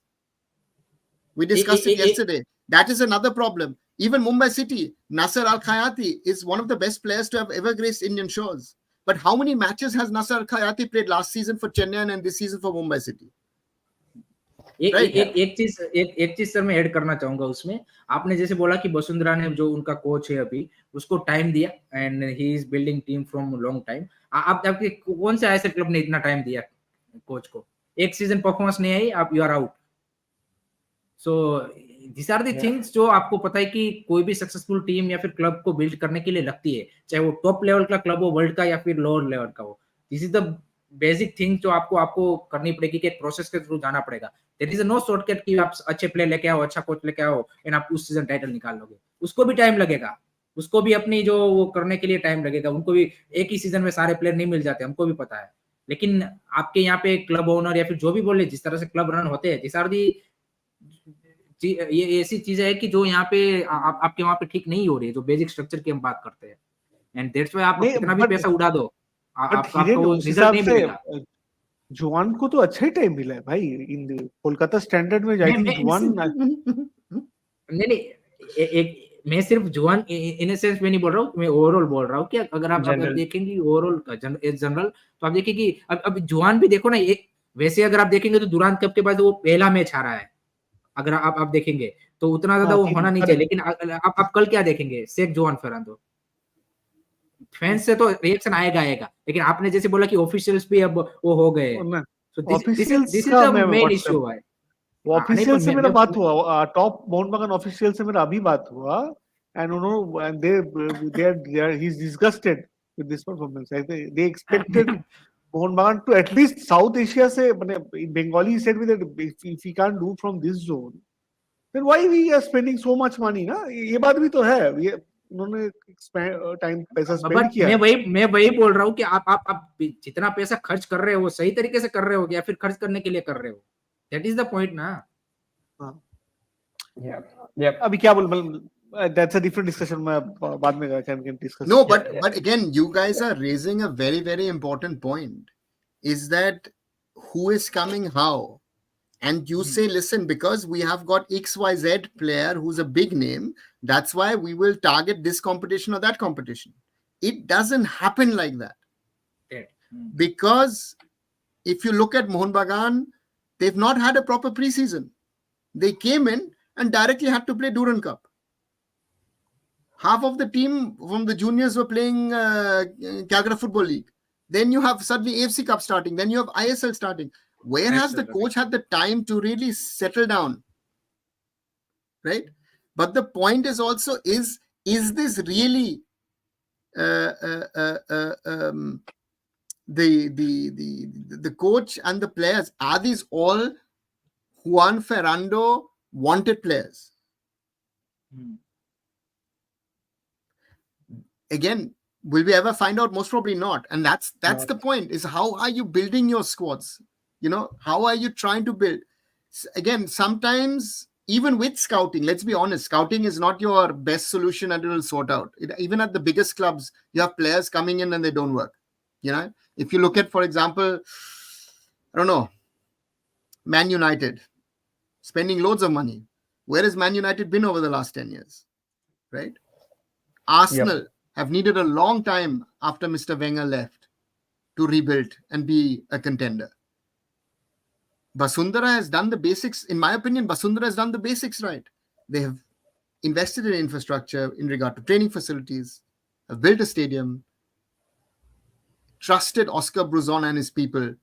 We discussed it yesterday. That is another problem. Even Mumbai City, Nasser Al-Khayyati is one of the best players to have ever graced Indian shores. But how many matches has Nasser Al-Khayyati played last season for Chennai and this season for Mumbai City? एक चीज sir मैं add करना चाहूंगा उसमें आपने जैसे बोला कि वसुंधरा ने जो उनका कोच है अभी उसको टाइम दिया and he is building team from long time आपके कौन से ऐसे क्लब ने इतना टाइम दिया कोच को एक सीजन परफॉर्मेंस नहीं आई आप you are out so this are the things जो आपको पता है कि कोई भी सक्सेसफुल टीम या फिर क्लब को बिल्ड करने के लिए लगती है चाहे वो टॉप लेवल का क्लब हो वर्ल्ड का या फिर लोअर लेवल का हो this is the basic thing जो आपको करनी पड़ेगी कि प्रोसेस के थ्रू जाना पड़ेगा देयर इज नो शॉर्टकट कि आप अच्छे प्लेयर लेके आओ अच्छा कोच लेके आओ एंड आप उस सीजन टाइटल निकाल लोगे उसको भी टाइम लगेगा उसको भी अपनी जो वो करने के लिए टाइम लगेगा उनको भी एक ही सीजन में सारे प्लेयर नहीं मिल जाते हमको भी पता है लेकिन आपके यहाँ पे क्लब ओनर या फिर जो भी बोले जिस तरह से क्लब रन होते हैं दिस आर दी ये ऐसी चीजें है कि जो यहाँ पे आपके वहाँ पे ठीक नहीं हो रही है जो बेसिक स्ट्रक्चर की हम बात करते हैं एंड दैट्स व्हाई आप कितना भी पैसा उड़ा दो आपको रिजल्ट नहीं मिलेगा जुआन को तो अच्छा ही टाइम मिला है भाई इन कोलकाता स्टैंडर्ड में आई थिंक जुआन नहीं एक मैं सिर्फ जुआन इन ए सेंस में नहीं बोल रहा हूँ मैं ओवरऑल बोल रहा हूँ कि अगर आप देखेंगे ओवरऑल जनरल तो आप देखिए कि अब जुआन भी देखो ना वैसे अगर आप देखेंगे तो दुरान कप के बाद वो पहला मैच हारा है अगर आप देखेंगे तो उतना ज्यादा वो होना नहीं चाहिए लेकिन आप कल क्या देखेंगे शेख जुआन फर्नांडो फैंस से तो रिएक्शन आएगा लेकिन आपने जैसे बोला कि ऑफिशियल्स भी अब वो हो गए this is the main issue है ऑफिशियल से मेरा बात हुआ टॉप माउंट बगन ऑफिशियल से मेरा अभी बात हुआ एंड उन्होंने and they he is disgusted with this performance they expected Mohan Bagan to at least South Asia से माने Bengali said with if he can do from this zone then why we are spending so much money ना ये बात भी तो है उन्होंने time पैसा स्पेंड किया मैं वही बोल रहा हूँ कि आप जितना पैसा खर्च कर रहे हो वो सही तरीके से कर रहे हो या फिर खर्च करने के लिए कर रहे हो दैट इज द पॉइंट ना अभी क्या बोल that's a different discussion बाद में can discuss no but again you guys are raising a very very important point is that who is coming how and you say listen because we have got XYZ player who's a big name that's why we will target this competition or that competition it doesn't happen like that because if you look at Mohun Bagan they've not had a proper preseason they came in and directly had to play Durand Cup half of the team from the juniors were playing Calcutta Football League then you have suddenly AFC Cup starting then you have ISL starting where has the coach had the time to really settle down right but the point is also is this really the coach and the players are these all Juan Ferrando wanted players again, will we ever find out? Most probably not. And that's the point, is how are you building your squads? How are you trying to build? Again, sometimes even with scouting, let's be honest, scouting is not your best solution and it will sort out. Even at the biggest clubs, you have players coming in and they don't work. If you look at, for example, I don't know, Man United, spending loads of money. Where has Man United been over the last 10 years? Right? Arsenal have needed a long time after Mr. Wenger left to rebuild and be a contender. Basundhara has done the basics. In my opinion, Basundhara has done the basics right. They have invested in infrastructure in regard to training facilities, have built a stadium, trusted Oscar Bruzon and his people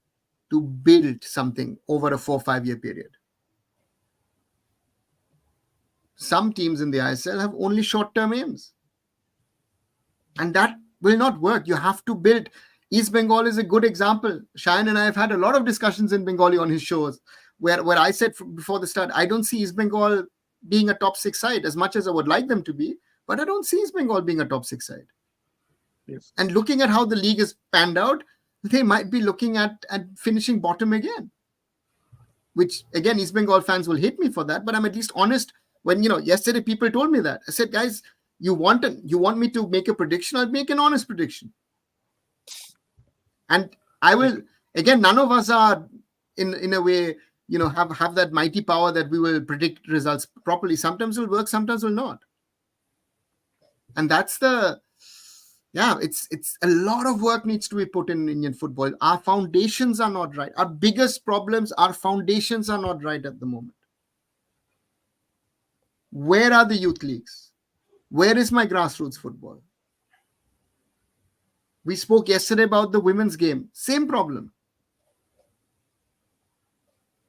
to build something over a 4-5 year period. Some teams in the ISL have only short-term aims. And that will not work. You have to build. East Bengal is a good example. Shayan and I have had a lot of discussions in Bengali on his shows where I said before the start, I don't see East Bengal being a top 6 side as much as I would like them to be, but I don't see East Bengal being a top 6 side. Yes. And looking at how the league is panned out, they might be looking at finishing bottom again. Which, again, East Bengal fans will hate me for that, but I'm at least honest. When, yesterday people told me that. I said, guys, you want me to make a prediction? I'll make an honest prediction. And I will, again, none of us are in a way, have that mighty power that we will predict results properly. Sometimes it will work, sometimes it will not. And that's it's a lot of work needs to be put in Indian football. Our foundations are not right. Our biggest problems, our foundations are not right at the moment. Where are the youth leagues? Where is my grassroots football? We spoke yesterday about the women's game. Same problem.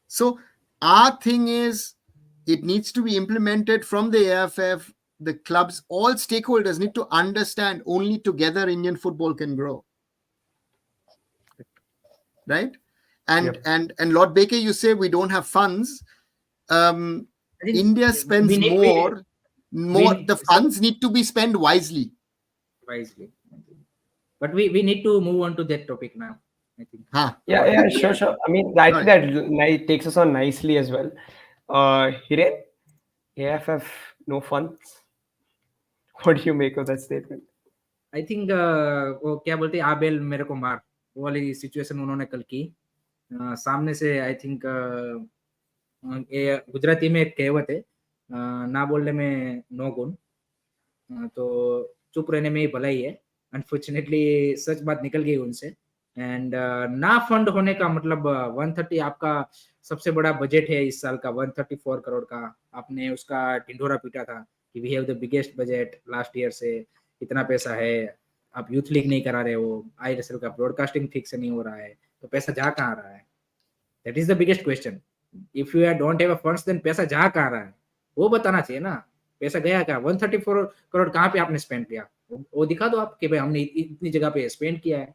So our thing is, it needs to be implemented from the AFF. The clubs, all stakeholders need to understand only together Indian football can grow. Right? And Lord Baker, you say we don't have funds. India spends more. The funds need to be spent wisely. But we need to move on to that topic now, I think. Yeah, sure. I mean, I think that takes us on nicely as well. Hiren, AFF, no funds. What do you make of that statement? I think वो क्या बोलते हैं, Abel मेरे को मार, वो वाली situation उन्होंने कल की सामने से. आई थिंक गुजराती में एक कहावत है, ना बोलने में नो गुण, तो चुप रहने में ही भलाई है. अनफॉर्चुनेटली सच बात निकल गई उनसे. एंड ना फंड होने का मतलब 130 आपका सबसे बड़ा बजट है इस साल का, 134 करोड़ का. आपने उसका ढिंढोरा पीटा था कि we have the biggest budget last year से, इतना पैसा है, आप यूथ लीग नहीं करा रहे हो, आईएसएल का ब्रॉडकास्टिंग ठीक से नहीं हो रहा है, तो पैसा जा कहाँ रहा है? That is the biggest question. If you don't have a funds, then पैसा जा कहाँ रहा है वो बताना चाहिए ना. पैसा गया कहाँ? 134 करोड़ कहाँ पे आपने स्पेंड किया, वो दिखा दो आप कि भाई हमने इतनी जगह पे स्पेंड किया है.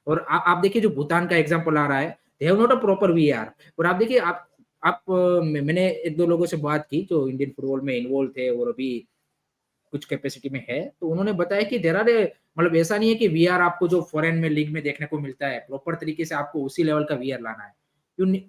और आप देखिए जो भूटान का एग्जांपल आ रहा है, they have not a proper VR. और आप देखिए, आप मैंने 1-2 लोगों से बात की जो इंडियन फुटबॉल में इन्वॉल्व थे और अभी कुछ कैपेसिटी में है, तो उन्होंने बताया कि देयर आर, मतलब ऐसा नहीं है कि वीआर आपको जो फॉरेन में लीग में देखने को मिलता है, प्रॉपर तरीके से आपको उसी लेवल का वीआर लाना है.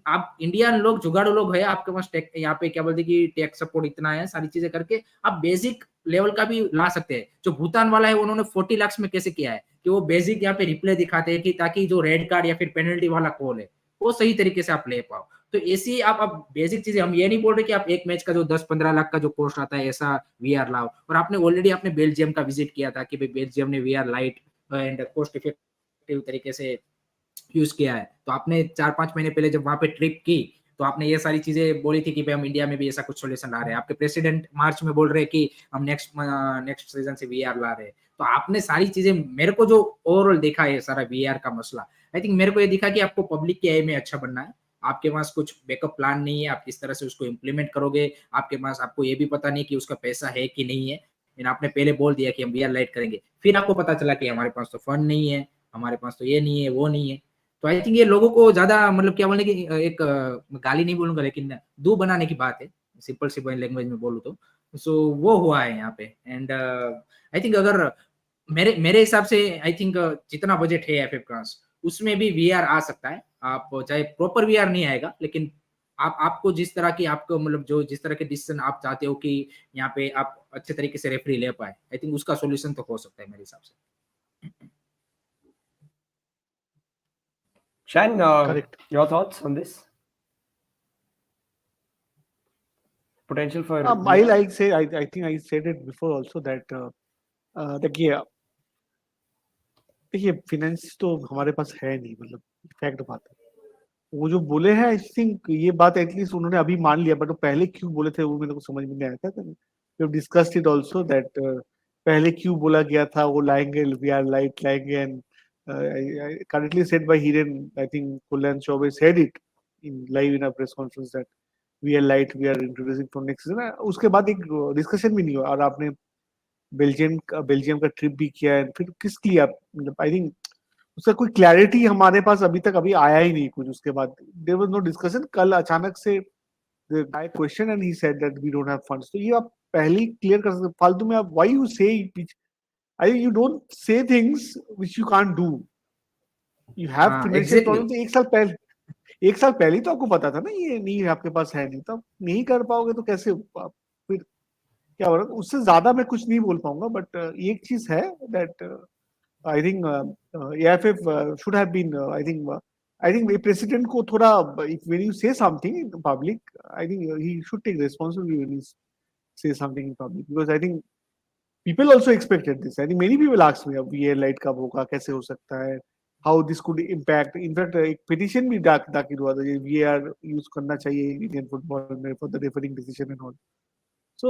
आप इंडियन लोग जुगाड़ू लोग है, आपके पास यहाँ पे क्या बोलते कि टेक सपोर्ट इतना है, सारी चीजें करके आप बेसिक लेवल का भी ला सकते हैं. जो भूटान वाला है उन्होंने 40 लाख में कैसे किया है कि वो बेसिक यहाँ पे रिप्ले दिखाते हैं कि ताकि जो रेड कार्ड या फिर पेनल्टी वाला कॉल है वो सही तरीके से आप ले पाओ. तो ऐसी आप बेसिक चीजें, हम ये नहीं बोल रहे कि आप एक मैच का जो 10-15 लाख का जो कॉस्ट आता है ऐसा वीआर लाओ. और आपने ऑलरेडी आपने बेल्जियम का विजिट किया था कि भाई बेल्जियम ने VR light and cost effective तरीके से यूज किया है. तो आपने 4-5 महीने पहले जब वहां पे ट्रिप की तो आपने ये सारी चीजें बोली थी कि भाई हम इंडिया में भी ऐसा कुछ सॉल्यूशन ला रहे हैं. आपके प्रेसिडेंट मार्च में बोल रहे हैं कि हम नेक्स्ट सीजन से वीआर ला रहे हैं. तो आपने सारी चीजें, मेरे को जो ओवरऑल देखा है सारा वीआर का मसला, आई थिंक मेरे को ये दिखा कि आपको पब्लिक के आई में अच्छा बनना है. आपके पास कुछ बैकअप प्लान नहीं है, आप किस तरह से उसको इम्प्लीमेंट करोगे. आपके पास, आपको ये भी पता नहीं कि उसका पैसा है कि नहीं है. आपने पहले बोल दिया कि हम वीआर लाइट करेंगे, फिर आपको पता चला कि हमारे पास तो फंड नहीं है, हमारे पास तो ये नहीं है, वो नहीं है. तो आई थिंक ये लोगों को ज्यादा, मतलब क्या बोलने की, एक गाली नहीं बोलूंगा लेकिन दू बनाने की बात है, सिंपल सी लैंग्वेज में बोलूं तो. सो वो हुआ है यहाँ पे. एंड आई थिंक अगर मेरे हिसाब से आई थिंक जितना बजट है एफएफ का उसमें भी वीआर आ सकता है। आप चाहे प्रॉपर वीआर नहीं आएगा, लेकिन आपको जिस तरह की आपको मतलब जो जिस तरह के डिसीजन आप चाहते हो कि यहाँ पे आप अच्छे तरीके से रेफरी ले पाए, आई थिंक उसका सॉल्यूशन तो हो सकता है मेरे हिसाब से। Shan, Correct. your thoughts on this? Potential for I say I think I said it before also that देखिए फिनेंस तो हमारे पास है नहीं, मतलब फैक्ट बात है। वो जो बोले हैं आई थिंक ये बात एटलीस्ट उन्होंने अभी मान लिया, बट वो पहले क्यों बोले थे वो मेरे को समझ में नहीं आया था। We discussed it also that पहले क्यों बोला गया था वो लाएंगे, वी आर लाइट लाएंगे, and currently said by Hiren, I think Kullan Chaubey said it in live in a press conference that we are light, we are introducing for next season. उसके बाद एक डिस्कशन भी नहीं हुआ, और आपने Belgium का ट्रिप भी किया है, फिर किस लिए आप मतलब आई थिंक उसका कोई क्लैरिटी हमारे पास अभी आया ही नहीं कुछ। उसके बाद देयर वाज नो डिस्कशन, कल अचानक से guy question and he said that we don't have funds. तो ये आप पहले ही क्लियर कर सकते, फालतू में आप why you say I you don't say things which you can't do. You have financial problem. एक साल पहले तो आपको पता था ना ये नहीं आपके पास है, नहीं तो नहीं कर पाओगे तो कैसे आप फिर क्या हो रहा है। उससे ज्यादा मैं कुछ नहीं बोल पाऊंगा, बट एक चीज है that I think AFF should have been I think president को थोड़ा when you say something in public, I think he should take responsibility when he say something in public, because I think people also expected this. I think many people asked me अब VAR light कब होगा, कैसे हो सकता है, how this could impact. In fact एक petition भी दाखिल हुआ था कि VAR यूज करना चाहिए इंडियन फुटबॉल में for the refereeing decision and all. So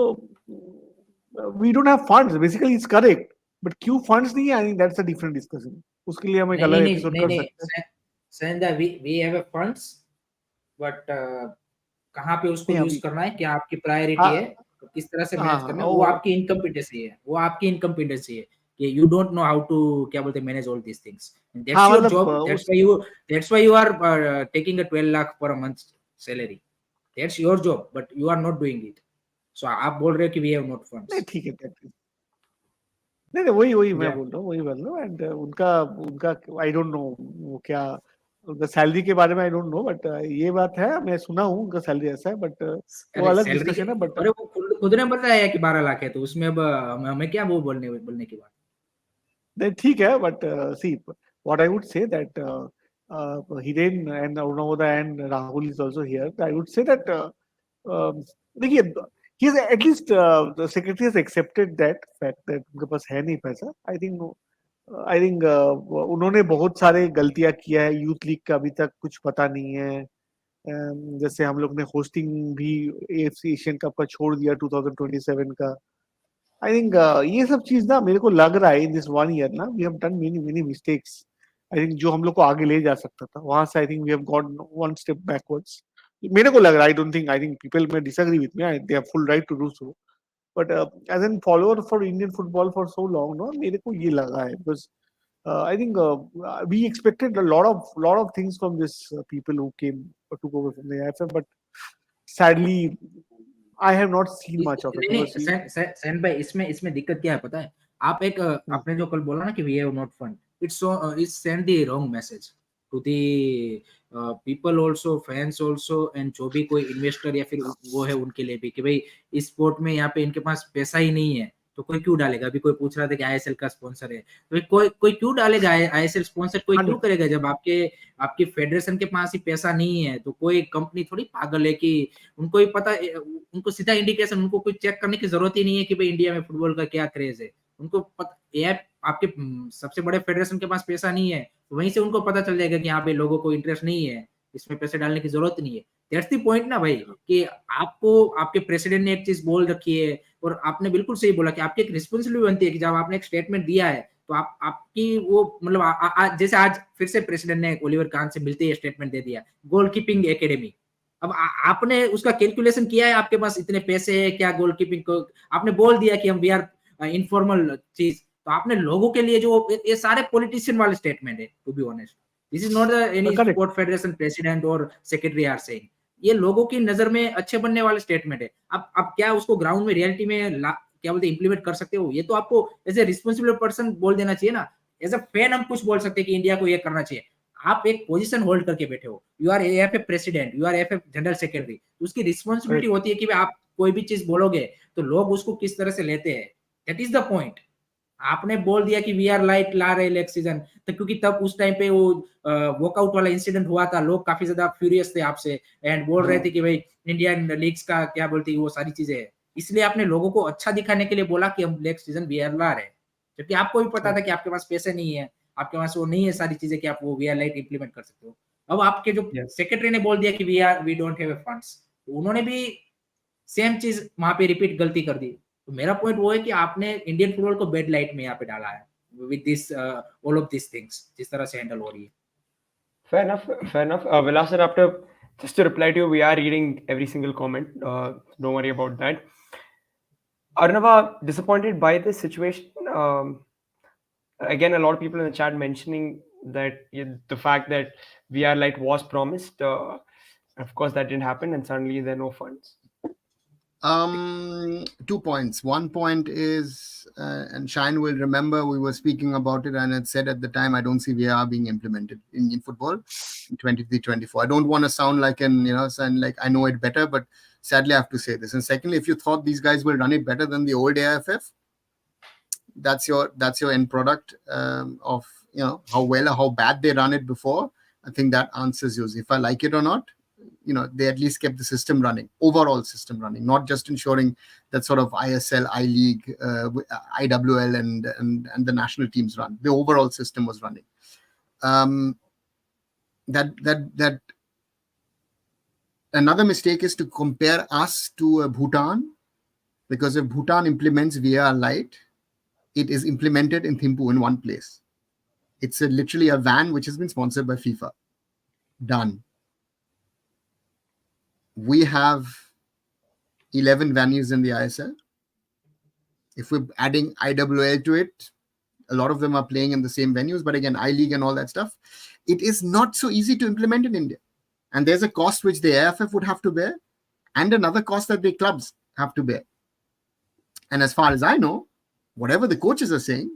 we don't have funds, basically it's correct, but क्यों funds नहीं है, I think that's a different discussion. उसके लिए हम एक अलग एपिसोड कर सकते हैं। Sandha, we have a funds, but कहाँ पे उसको यूज करना है, क्या आपकी प्रायोरिटी है, किस तरह से मैनेज करना है, वो आपकी इनकम्पिटेंसी है, वो आपकी इनकम्पिटेंसी है कि you don't know how to क्या बोलते हैं manage all these things. And that's your job. That's why you are taking a 12 lakh per a month salary. That's your job, but you are not doing it. So आप बोल रहे हो कि we have not funds. नहीं ठीक है, नहीं वही मैं बोल रहा हूँ, वही बोल रहा हूँ। एंड उनका आई डोंट नो वो क्या उनका सैलरी के बारे में आई डोंट नो, बट ये बात है मैं सुना हूँ उनका सैलरी ऐसा है, बट वो अलग डिस्कशन है। बट अरे वो खुद ने बताया कि 12 लाख है, तो उसमें अब हमें क्या वो बोलने की बात। नहीं ठीक है, but see what I would say that Hiren and Arunavodha and Rahul is also here. I would say that देखिए he has at least the secretary has accepted that fact that उनके पास है नहीं पैसा। I think उन्होंने बहुत सारे गलतियां किया है, यूथ लीग का अभी तक कुछ पता नहीं है। जैसे हम लोग ने होस्टिंग भी AFC एशियन कप का छोड़ दिया 2027 का। आई थिंक ये सब चीज ना मेरे को लग रहा है इन दिस 1 year ना we have done many mistakes. I think जो हम लोग को आगे ले जा सकता था वहां से I think we have gone one step backwards. मेरे को लग रहा है, I think people may disagree with me, they have full right to do so, but as an follower for Indian football for so long no मेरे को ये लगा है, because I think we expected a lot of things from this people who came took over from the AFF, but sadly I have not seen much of it. सैन भाई इसमें दिक्कत क्या है पता है, आप एक आपने जो कल बोला ना कि we have not fund, it's send the wrong message to the people also, fans also, and जो भी कोई इन्वेस्टर या फिर वो है उनके लिए भी कि भाई इस स्पोर्ट में यहाँ पे इनके पास पैसा ही नहीं है तो कोई क्यों डालेगा। अभी कोई पूछ रहा था कि ISL का स्पॉन्सर है, तो कोई क्यों डालेगा ISL स्पॉन्सर, कोई क्यों करेगा जब आपके फेडरेशन के पास ही पैसा नहीं है। तो कोई कंपनी थोड़ी पागल है कि उनको ही पता, उनको सीधा इंडिकेशन, उनको कोई चेक करने की जरूरत ही नहीं है कि भाई इंडिया में फुटबॉल का क्या क्रेज है। उनको आपके सबसे बड़े फेडरेशन के पास पैसा नहीं है, तो वहीं से उनको पता चल जाएगा कि यहाँ पे लोगों को इंटरेस्ट नहीं है, इसमें पैसे डालने की जरूरत नहीं है। दैट्स द पॉइंट ना भाई, कि आपको आपके प्रेसिडेंट ने एक चीज बोल रखी है और आपने बिल्कुल सही बोला कि आपकी एक रिस्पॉन्सिबिलिटी बनती है कि जब आपने एक स्टेटमेंट दिया है तो आपकी वो मतलब जैसे आज फिर से प्रेसिडेंट ने ओलिवर कान से मिलते ही स्टेटमेंट दे दिया गोलकीपिंग एकेडमी। अब आपने उसका कैलकुलेशन किया है, आपके पास इतने पैसे है क्या गोलकीपिंग को, आपने बोल दिया कि हम वी आर इनफॉर्मल चीज, तो आपने लोगों के लिए जो ये सारे पॉलिटिशियन वाले स्टेटमेंट है, to be honest this is not any sport federation president और सेक्रेटरी आर सेइंग, ये लोगों की नजर में अच्छे बनने वाले स्टेटमेंट है। अब क्या उसको ग्राउंड में रियलिटी में क्या बोलते इंप्लीमेंट कर सकते हो, ये तो आपको एज ए रिस्पॉन्सिबल पर्सन बोल देना चाहिए ना। एज अ फैन हम कुछ बोल सकते हैं कि इंडिया को ये करना चाहिए। आप एक पोजीशन होल्ड करके बैठे हो, you are AFA president, you are AFA general secretary, उसकी रिस्पॉन्सिबिलिटी होती है कि आप कोई भी चीज बोलोगे तो लोग उसको किस तरह से लेते हैं, दैट इज द पॉइंट। आपने बोल दिया कि वी आर लाइट ला रहे नेक्स्ट सीजन, तो क्योंकि तब उस टाइम पे वो वॉकआउट वाला इंसिडेंट हुआ था, लोग काफी ज्यादा फ्यूरियस थे आपसे एंड बोल रहे थे कि भाई इंडियन लीग्स का क्या बोलती है वो सारी चीजें है, इसलिए आपने लोगों को अच्छा दिखाने के लिए बोला कि हम नेक्स्ट सीजन वी आर ला रहे हैं, जबकि आपको भी पता था कि आपके पास पैसे नहीं है, आपके पास वो नहीं है सारी चीजें कि आप वो वी आर लाइट इंप्लीमेंट कर सकते हो। अब आपके जो सेक्रेटरी ने बोल दिया कि वी डोंट हैव फंड्स, उन्होंने भी सेम चीज वहां पे रिपीट गलती कर दी। तो मेरा पॉइंट वो है कि आपने इंडियन फुटबॉल को बेड लाइट में यहाँ पे डाला है with this all of this things, जिस तरह से हैंडल हो रही है। Fair enough, fair enough. Vilas sir, after just to reply to you, we are reading every single comment. Don't worry about that. Arnava, disappointed by this situation. Again, a lot of people in the chat mentioning that the fact that VR Lite was promised. Of course, that didn't happen, and suddenly there are no funds. 2 points. One point is, and Shine will remember, we were speaking about it and it said at the time, I don't see VAR being implemented in football in 23-24. I don't want to sound like I know it better, but sadly I have to say this. And secondly, if you thought these guys will run it better than the old AFF, that's your end product of how well or how bad they run it before. I think that answers you. If I like it or not, they at least kept the system running, overall system running, not just ensuring that sort of ISL, I-League, IWL and the national teams run. The overall system was running. That another mistake is to compare us to Bhutan, because if Bhutan implements VAR Lite, it is implemented in Thimphu in one place. It's literally a van which has been sponsored by FIFA. Done. We have 11 venues in the ISL. If we're adding IWL to it, a lot of them are playing in the same venues. But again, I-League and all that stuff, it is not so easy to implement in India. And there's a cost which the AFF would have to bear and another cost that the clubs have to bear. And as far as I know, whatever the coaches are saying,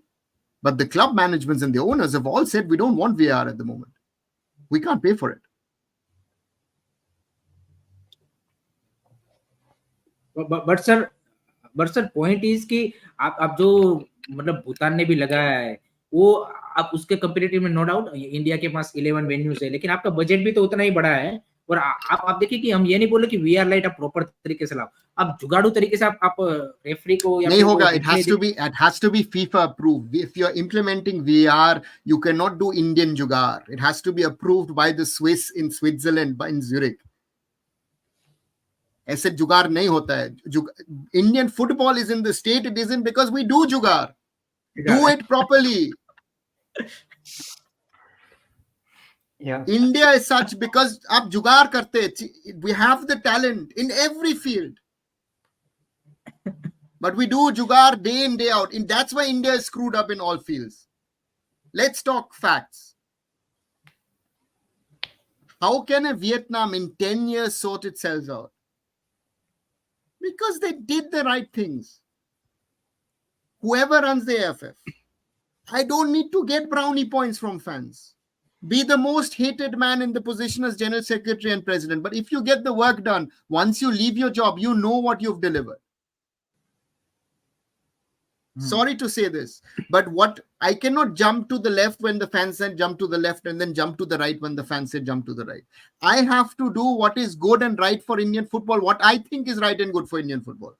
but the club managements and the owners have all said, we don't want VAR at the moment. We can't pay for it. But sir point is कि आप जो मतलब भूटान ने भी लगाया है वो आप उसके कंपैरेटिव में नो डाउट इंडिया के पास 11 वेन्यूज है, लेकिन आपका बजट भी तो उतना ही बड़ा है। और आप देखिए कि हम ये नहीं बोले कि वीआर लाइट आप प्रॉपर तरीके से लाओ, आप जुगाड़ू तरीके से आप रेफरी को नहीं होगा। it has to be FIFA approved. If you're implementing VAR, you cannot do Indian jugaad. It has to be approved by the Swiss in Switzerland, in Zurich. ऐसे जुगाड़ नहीं होता है। Indian football is in the state it is in because we do jugaad. Do it properly. Yeah. India is such because आप जुगाड़ करते, we have the talent in every field. But we do jugaad day in, day out. And that's why India is screwed up in all fields. Let's talk facts. How can a Vietnam in 10 years sort itself out? Because they did the right things. Whoever runs the AFF, I don't need to get brownie points from fans. Be the most hated man in the position as general secretary and president. But if you get the work done, once you leave your job, you know what you've delivered. Sorry to say this, but what I cannot jump to the left when the fans said jump to the left and then jump to the right when the fans said jump to the right. I have to do what is good and right for Indian football, what I think is right and good for Indian football.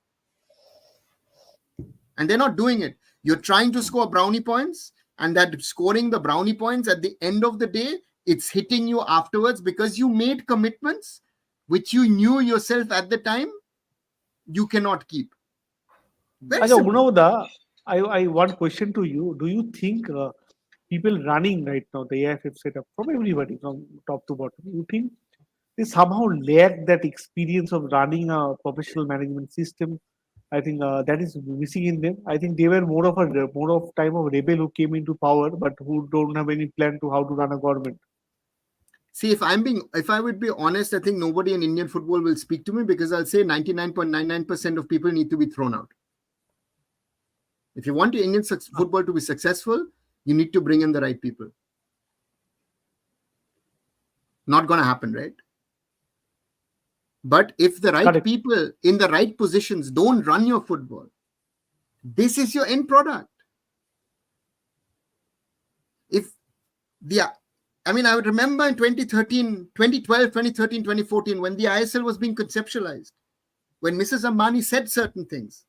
And they're not doing it. You're trying to score brownie points, and that scoring the brownie points at the end of the day, it's hitting you afterwards because you made commitments which you knew yourself at the time you cannot keep. Munawda, I one question to you. Do you think people running right now the AFF setup, from everybody, from top to bottom, you think they somehow lack that experience of running a professional management system? I think that is missing in them. I think they were more of time of rebel who came into power, but who don't have any plan to how to run a government. See, if I would be honest, I think nobody in Indian football will speak to me because I'll say 99.99% of people need to be thrown out. If you want Indian football to be successful, you need to bring in the right people. Not going to happen, right? But if the right people in the right positions don't run your football, this is your end product. I would remember in 2013, 2012, 2013, 2014, when the ISL was being conceptualized, when Mrs. Ambani said certain things.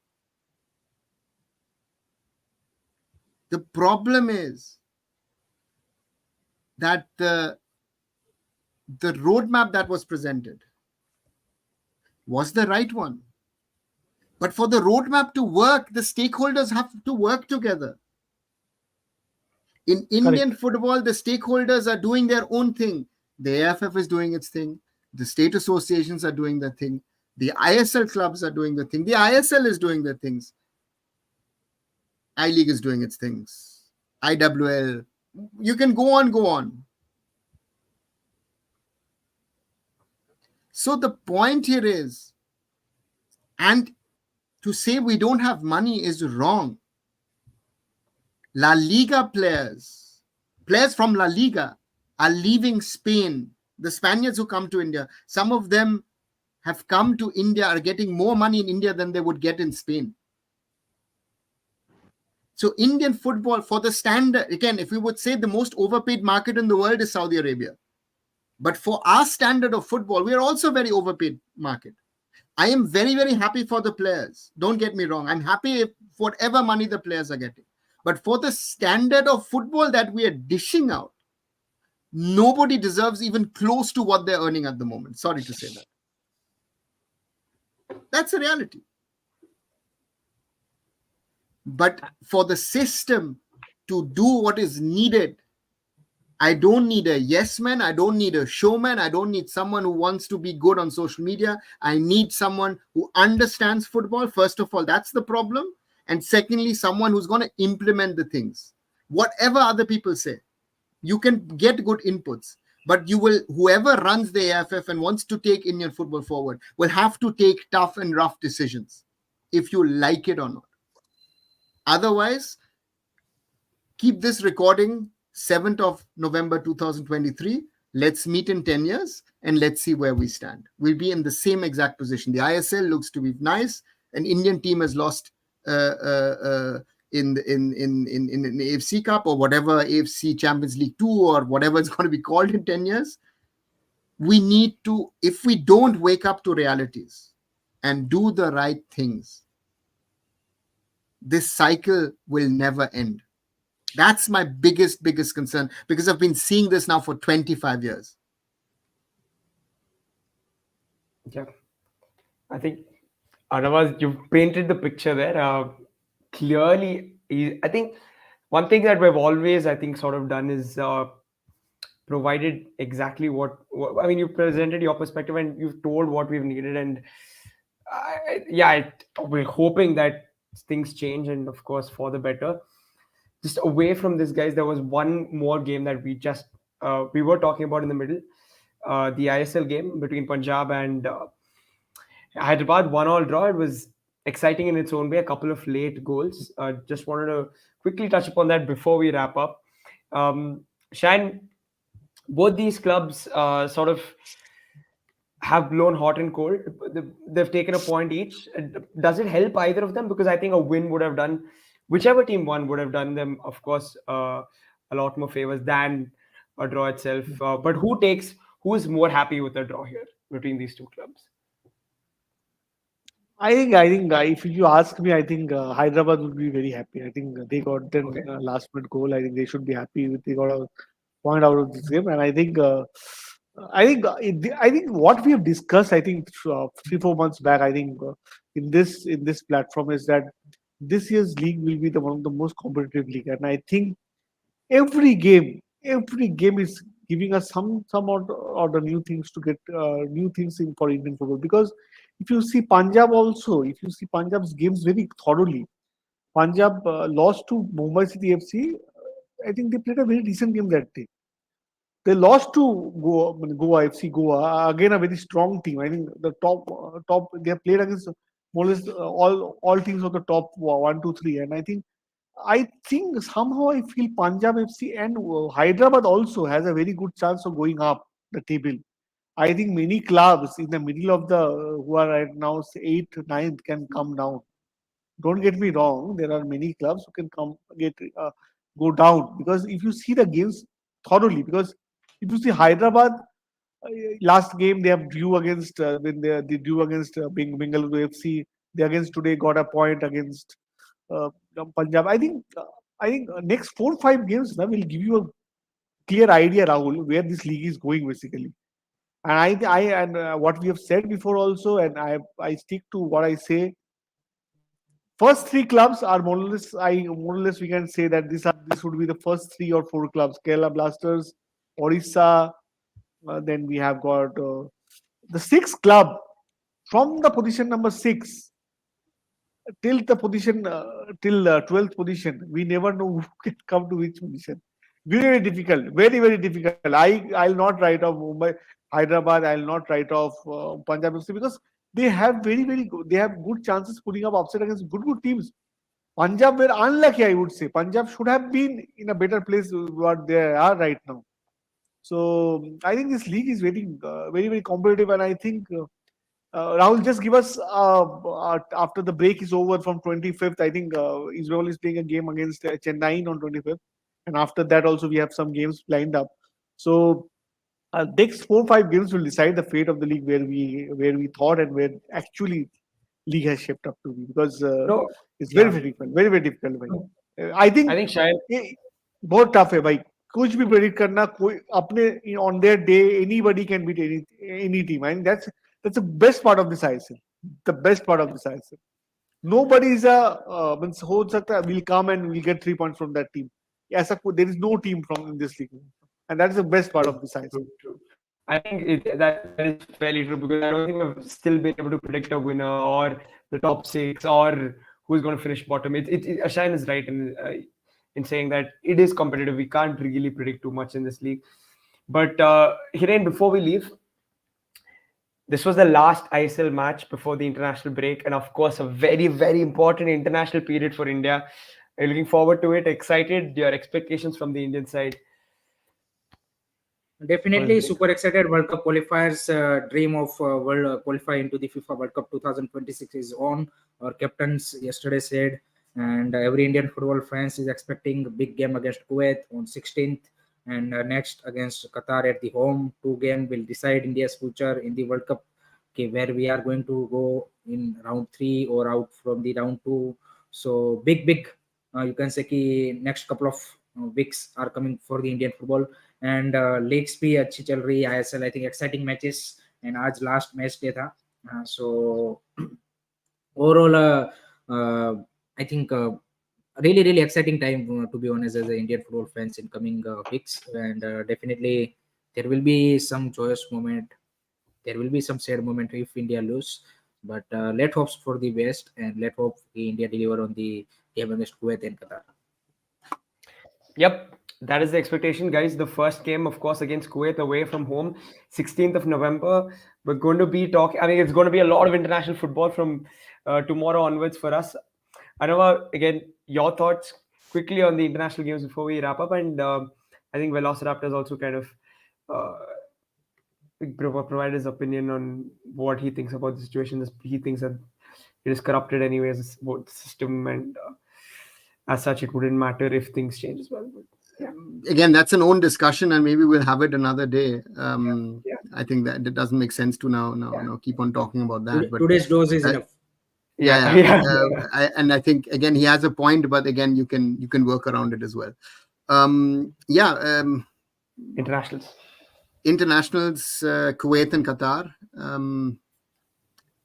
The problem is that the roadmap that was presented was the right one. But for the roadmap to work, the stakeholders have to work together. In Indian football, the stakeholders are doing their own thing. The AFF is doing its thing. The state associations are doing their thing. The ISL clubs are doing their thing. The ISL is doing their things. I-League is doing its things. IWL. You can go on. So the point here is, and to say we don't have money is wrong. La Liga players from La Liga are leaving Spain. The Spaniards who come to India, some of them have come to India, are getting more money in India than they would get in Spain. So Indian football, for the standard, again, if we would say the most overpaid market in the world is Saudi Arabia. But for our standard of football, we are also a very overpaid market. I am very, very happy for the players. Don't get me wrong. I'm happy for whatever money the players are getting. But for the standard of football that we are dishing out, nobody deserves even close to what they're earning at the moment. Sorry to say that. That's a reality. But for the system to do what is needed, I don't need a yes man. I don't need a showman. I don't need someone who wants to be good on social media. I need someone who understands football. First of all, that's the problem. And secondly, someone who's going to implement the things. Whatever other people say, you can get good inputs. But whoever runs the AFF and wants to take Indian football forward will have to take tough and rough decisions, if you like it or not. Otherwise, keep this recording 7th of November 2023. Let's meet in 10 years and let's see where we stand. We'll be in the same exact position. The ISL looks to be nice. An Indian team has lost in the AFC Cup or whatever, AFC Champions League 2 or whatever it's going to be called in 10 years. We need to, if we don't wake up to realities and do the right things, this cycle will never end. That's my biggest concern, because I've been seeing this now for 25 years. Yeah. I think, Anavaz, you've painted the picture there. Clearly, I think one thing that we've always, sort of done is provided exactly what you presented your perspective and you've told what we've needed. And we're hoping that things change, and of course for the better. Just away from this, guys, there was one more game that we were talking about in the middle, the ISL game between Punjab and Hyderabad, 1-1 draw. It was exciting in its own way, a couple of late goals. Just wanted to quickly touch upon that before we wrap up. Shan, both these clubs sort of have blown hot and cold. They've taken a point each. Does it help either of them? Because I think a win would have done, whichever team won would have done them, of course, a lot more favors than a draw itself. But who is more happy with a draw here between these two clubs? I think if you ask me, I think Hyderabad would be very happy. I think they got their last minute goal. I think they should be happy with they got a point out of this game. And I think what we have discussed, I think 3-4 months back, I think in this platform is that this year's league will be one of the most competitive league. And I think every game is giving us some or the new things to get new things in for Indian football. Because if you see Punjab's games very thoroughly, Punjab lost to Mumbai City FC. I think they played a very decent game that day. They lost to Goa FC Goa, again a very strong team. I think the top they have played against more or less all teams of the top 1, 2, 3, and I think I think somehow I feel Punjab FC and Hyderabad also has a very good chance of going up the table. I think many clubs in the middle of the who are right now 8th, 9th can come down. Don't get me wrong. There are many clubs who can go down because if you see the games thoroughly, because if you see Hyderabad last game they have drew against when they drew against Bengaluru FC. They against today got a point against uh, Punjab. I think next 4 5 games now will give you a clear idea, Rahul, where this league is going basically. And what we have said before also, and I stick to what I say. First three clubs are more or less we can say that this would be the first 3 or 4 clubs: Kerala Blasters, Odisha. Then we have got the sixth club from the position number 6 till the position till 12th position. We never know who can come to which position. Very difficult, very difficult. I'll not write off Mumbai, Hyderabad. I'll not write off Punjab FC because they have very good. They have good chances putting up upset against good teams. Punjab were unlucky, I would say. Punjab should have been in a better place what they are right now. So I think this league is very competitive, and I think Rahul, just give us after the break is over from 25th. I think Israel is playing a game against Chennai on 25th, and after that also we have some games lined up. So next 4 5 games will decide the fate of the league where we thought and where actually league has shaped up to be because No, it's yeah. very difficult. भाई. I think शायद बहुत tough है भाई. कुछ भी predict करना कोई अपने on their day anybody can beat any team. I mean that's the best part of this ISL. The best part of this ISL. Nobody is means हो सकता है will come and will get 3 points from that team. There is no team from in this league, and that is the best part of this ISL. True. I think that is fairly true because I don't think we've still been able to predict a winner or the top 6 or who's going to finish bottom. Ashan is right in saying that it is competitive. We can't really predict too much in this league. But Hiren, before we leave, this was the last ISL match before the international break, and of course, a very important international period for India. Are you looking forward to it? Excited? Your expectations from the Indian side? Definitely super excited. World Cup qualifiers, dream of world qualify into the FIFA World Cup 2026 is on. Our captains yesterday said, and every Indian football fans is expecting a big game against Kuwait on 16th, and next against Qatar at the home. 2 games will decide India's future in the World Cup. Okay, where we are going to go in round 3 or out from the round 2. So big. You can say कि next couple of weeks are coming for the Indian football. And leagues भी अच्छी चल रही है ISL. I think exciting matches, and आज last match day था. So overall I think really exciting time to be honest as an Indian football fans in coming weeks, and definitely there will be some joyous moment, there will be some sad moment if India lose, but let's hope for the best, and let's hope India deliver on the game against Kuwait and Qatar. Yep, that is the expectation, guys. The first game, of course, against Kuwait away from home, 16th of November. We're going to be talking. I mean, it's going to be a lot of international football from tomorrow onwards for us. Anova, again, your thoughts quickly on the international games before we wrap up, and I think Velociraptor's also kind of provide his opinion on what he thinks about the situation. He thinks that it is corrupted anyways, both the system, and as such, it wouldn't matter if things change as well. But, yeah. Again, that's an own discussion, and maybe we'll have it another day. I think that it doesn't make sense to now keep on talking about that. But today's dose is enough. And I think again he has a point, but again you can work around it as well. Internationals, Kuwait and Qatar,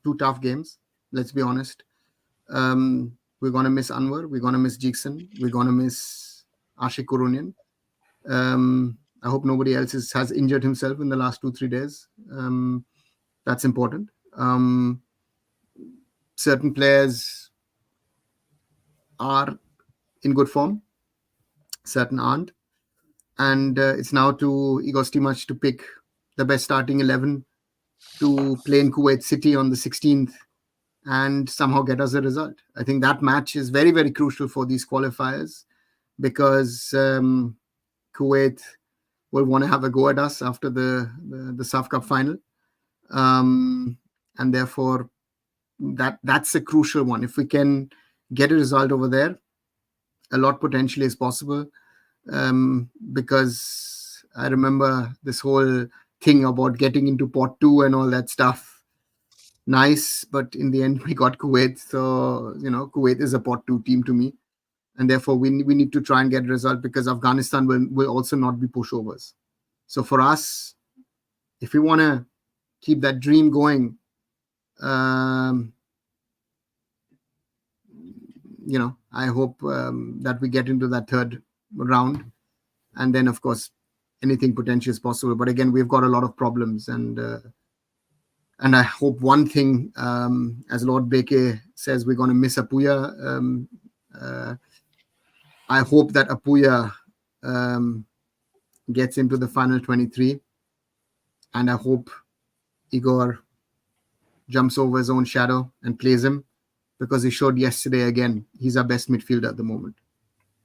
2 tough games. Let's be honest. We're gonna miss Anwar. We're gonna miss Jigson. We're gonna miss Ashik Kurunian. I hope nobody else has injured himself in the last 2-3 days. That's important. Certain players are in good form, certain aren't, and it's now to Igor Stimac to pick the best starting 11 to play in Kuwait City on the 16th and somehow get us a result. I think that match is very, very crucial for these qualifiers, because Kuwait will want to have a go at us after the SAF Cup final. And therefore, that's a crucial one. If we can get a result over there, a lot potentially is possible. Because I remember this whole thing about getting into pot 2 and all that stuff. Nice, but in the end we got Kuwait. So, Kuwait is a pot 2 team to me. And therefore we need to try and get a result, because Afghanistan will also not be pushovers. So for us, if we want to keep that dream going, I hope that we get into that third round, and then of course anything potential is possible. But again, we've got a lot of problems, and I hope one thing, as Lord Beke says, we're going to miss Apuya. I hope that Apuya gets into the final 23, and I hope Igor jumps over his own shadow and plays him, because he showed yesterday again he's our best midfielder at the moment.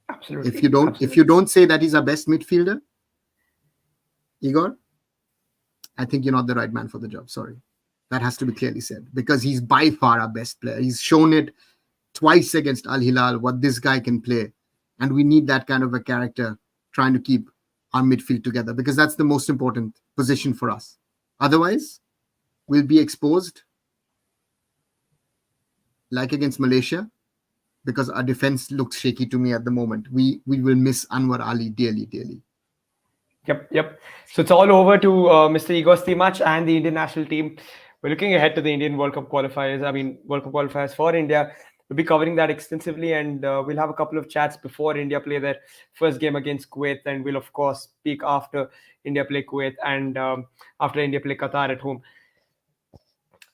Absolutely. If you don't say that he's our best midfielder, Igor, I think you're not the right man for the job. Sorry. That has to be clearly said, because he's by far our best player. He's shown it twice against Al Hilal, what this guy can play. And we need that kind of a character trying to keep our midfield together, because that's the most important position for us. Otherwise, we'll be exposed like against Malaysia, because our defense looks shaky to me at the moment. We will miss Anwar Ali dearly. Yep. So it's all over to Mr. Igor Stimac and the Indian national team. We're looking ahead to the Indian World Cup qualifiers. World Cup qualifiers for India. We'll be covering that extensively, and we'll have a couple of chats before India play their first game against Kuwait, and we'll of course speak after India play Kuwait and after India play Qatar at home.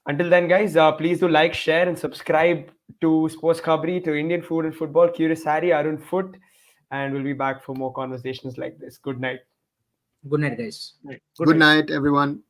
Until then, guys, please do like, share, and subscribe to SportsKhabri, to Indian Food and Football, Curious Harry, Arun Foot, and we'll be back for more conversations like this. Good night. Good night, guys. Good night, everyone.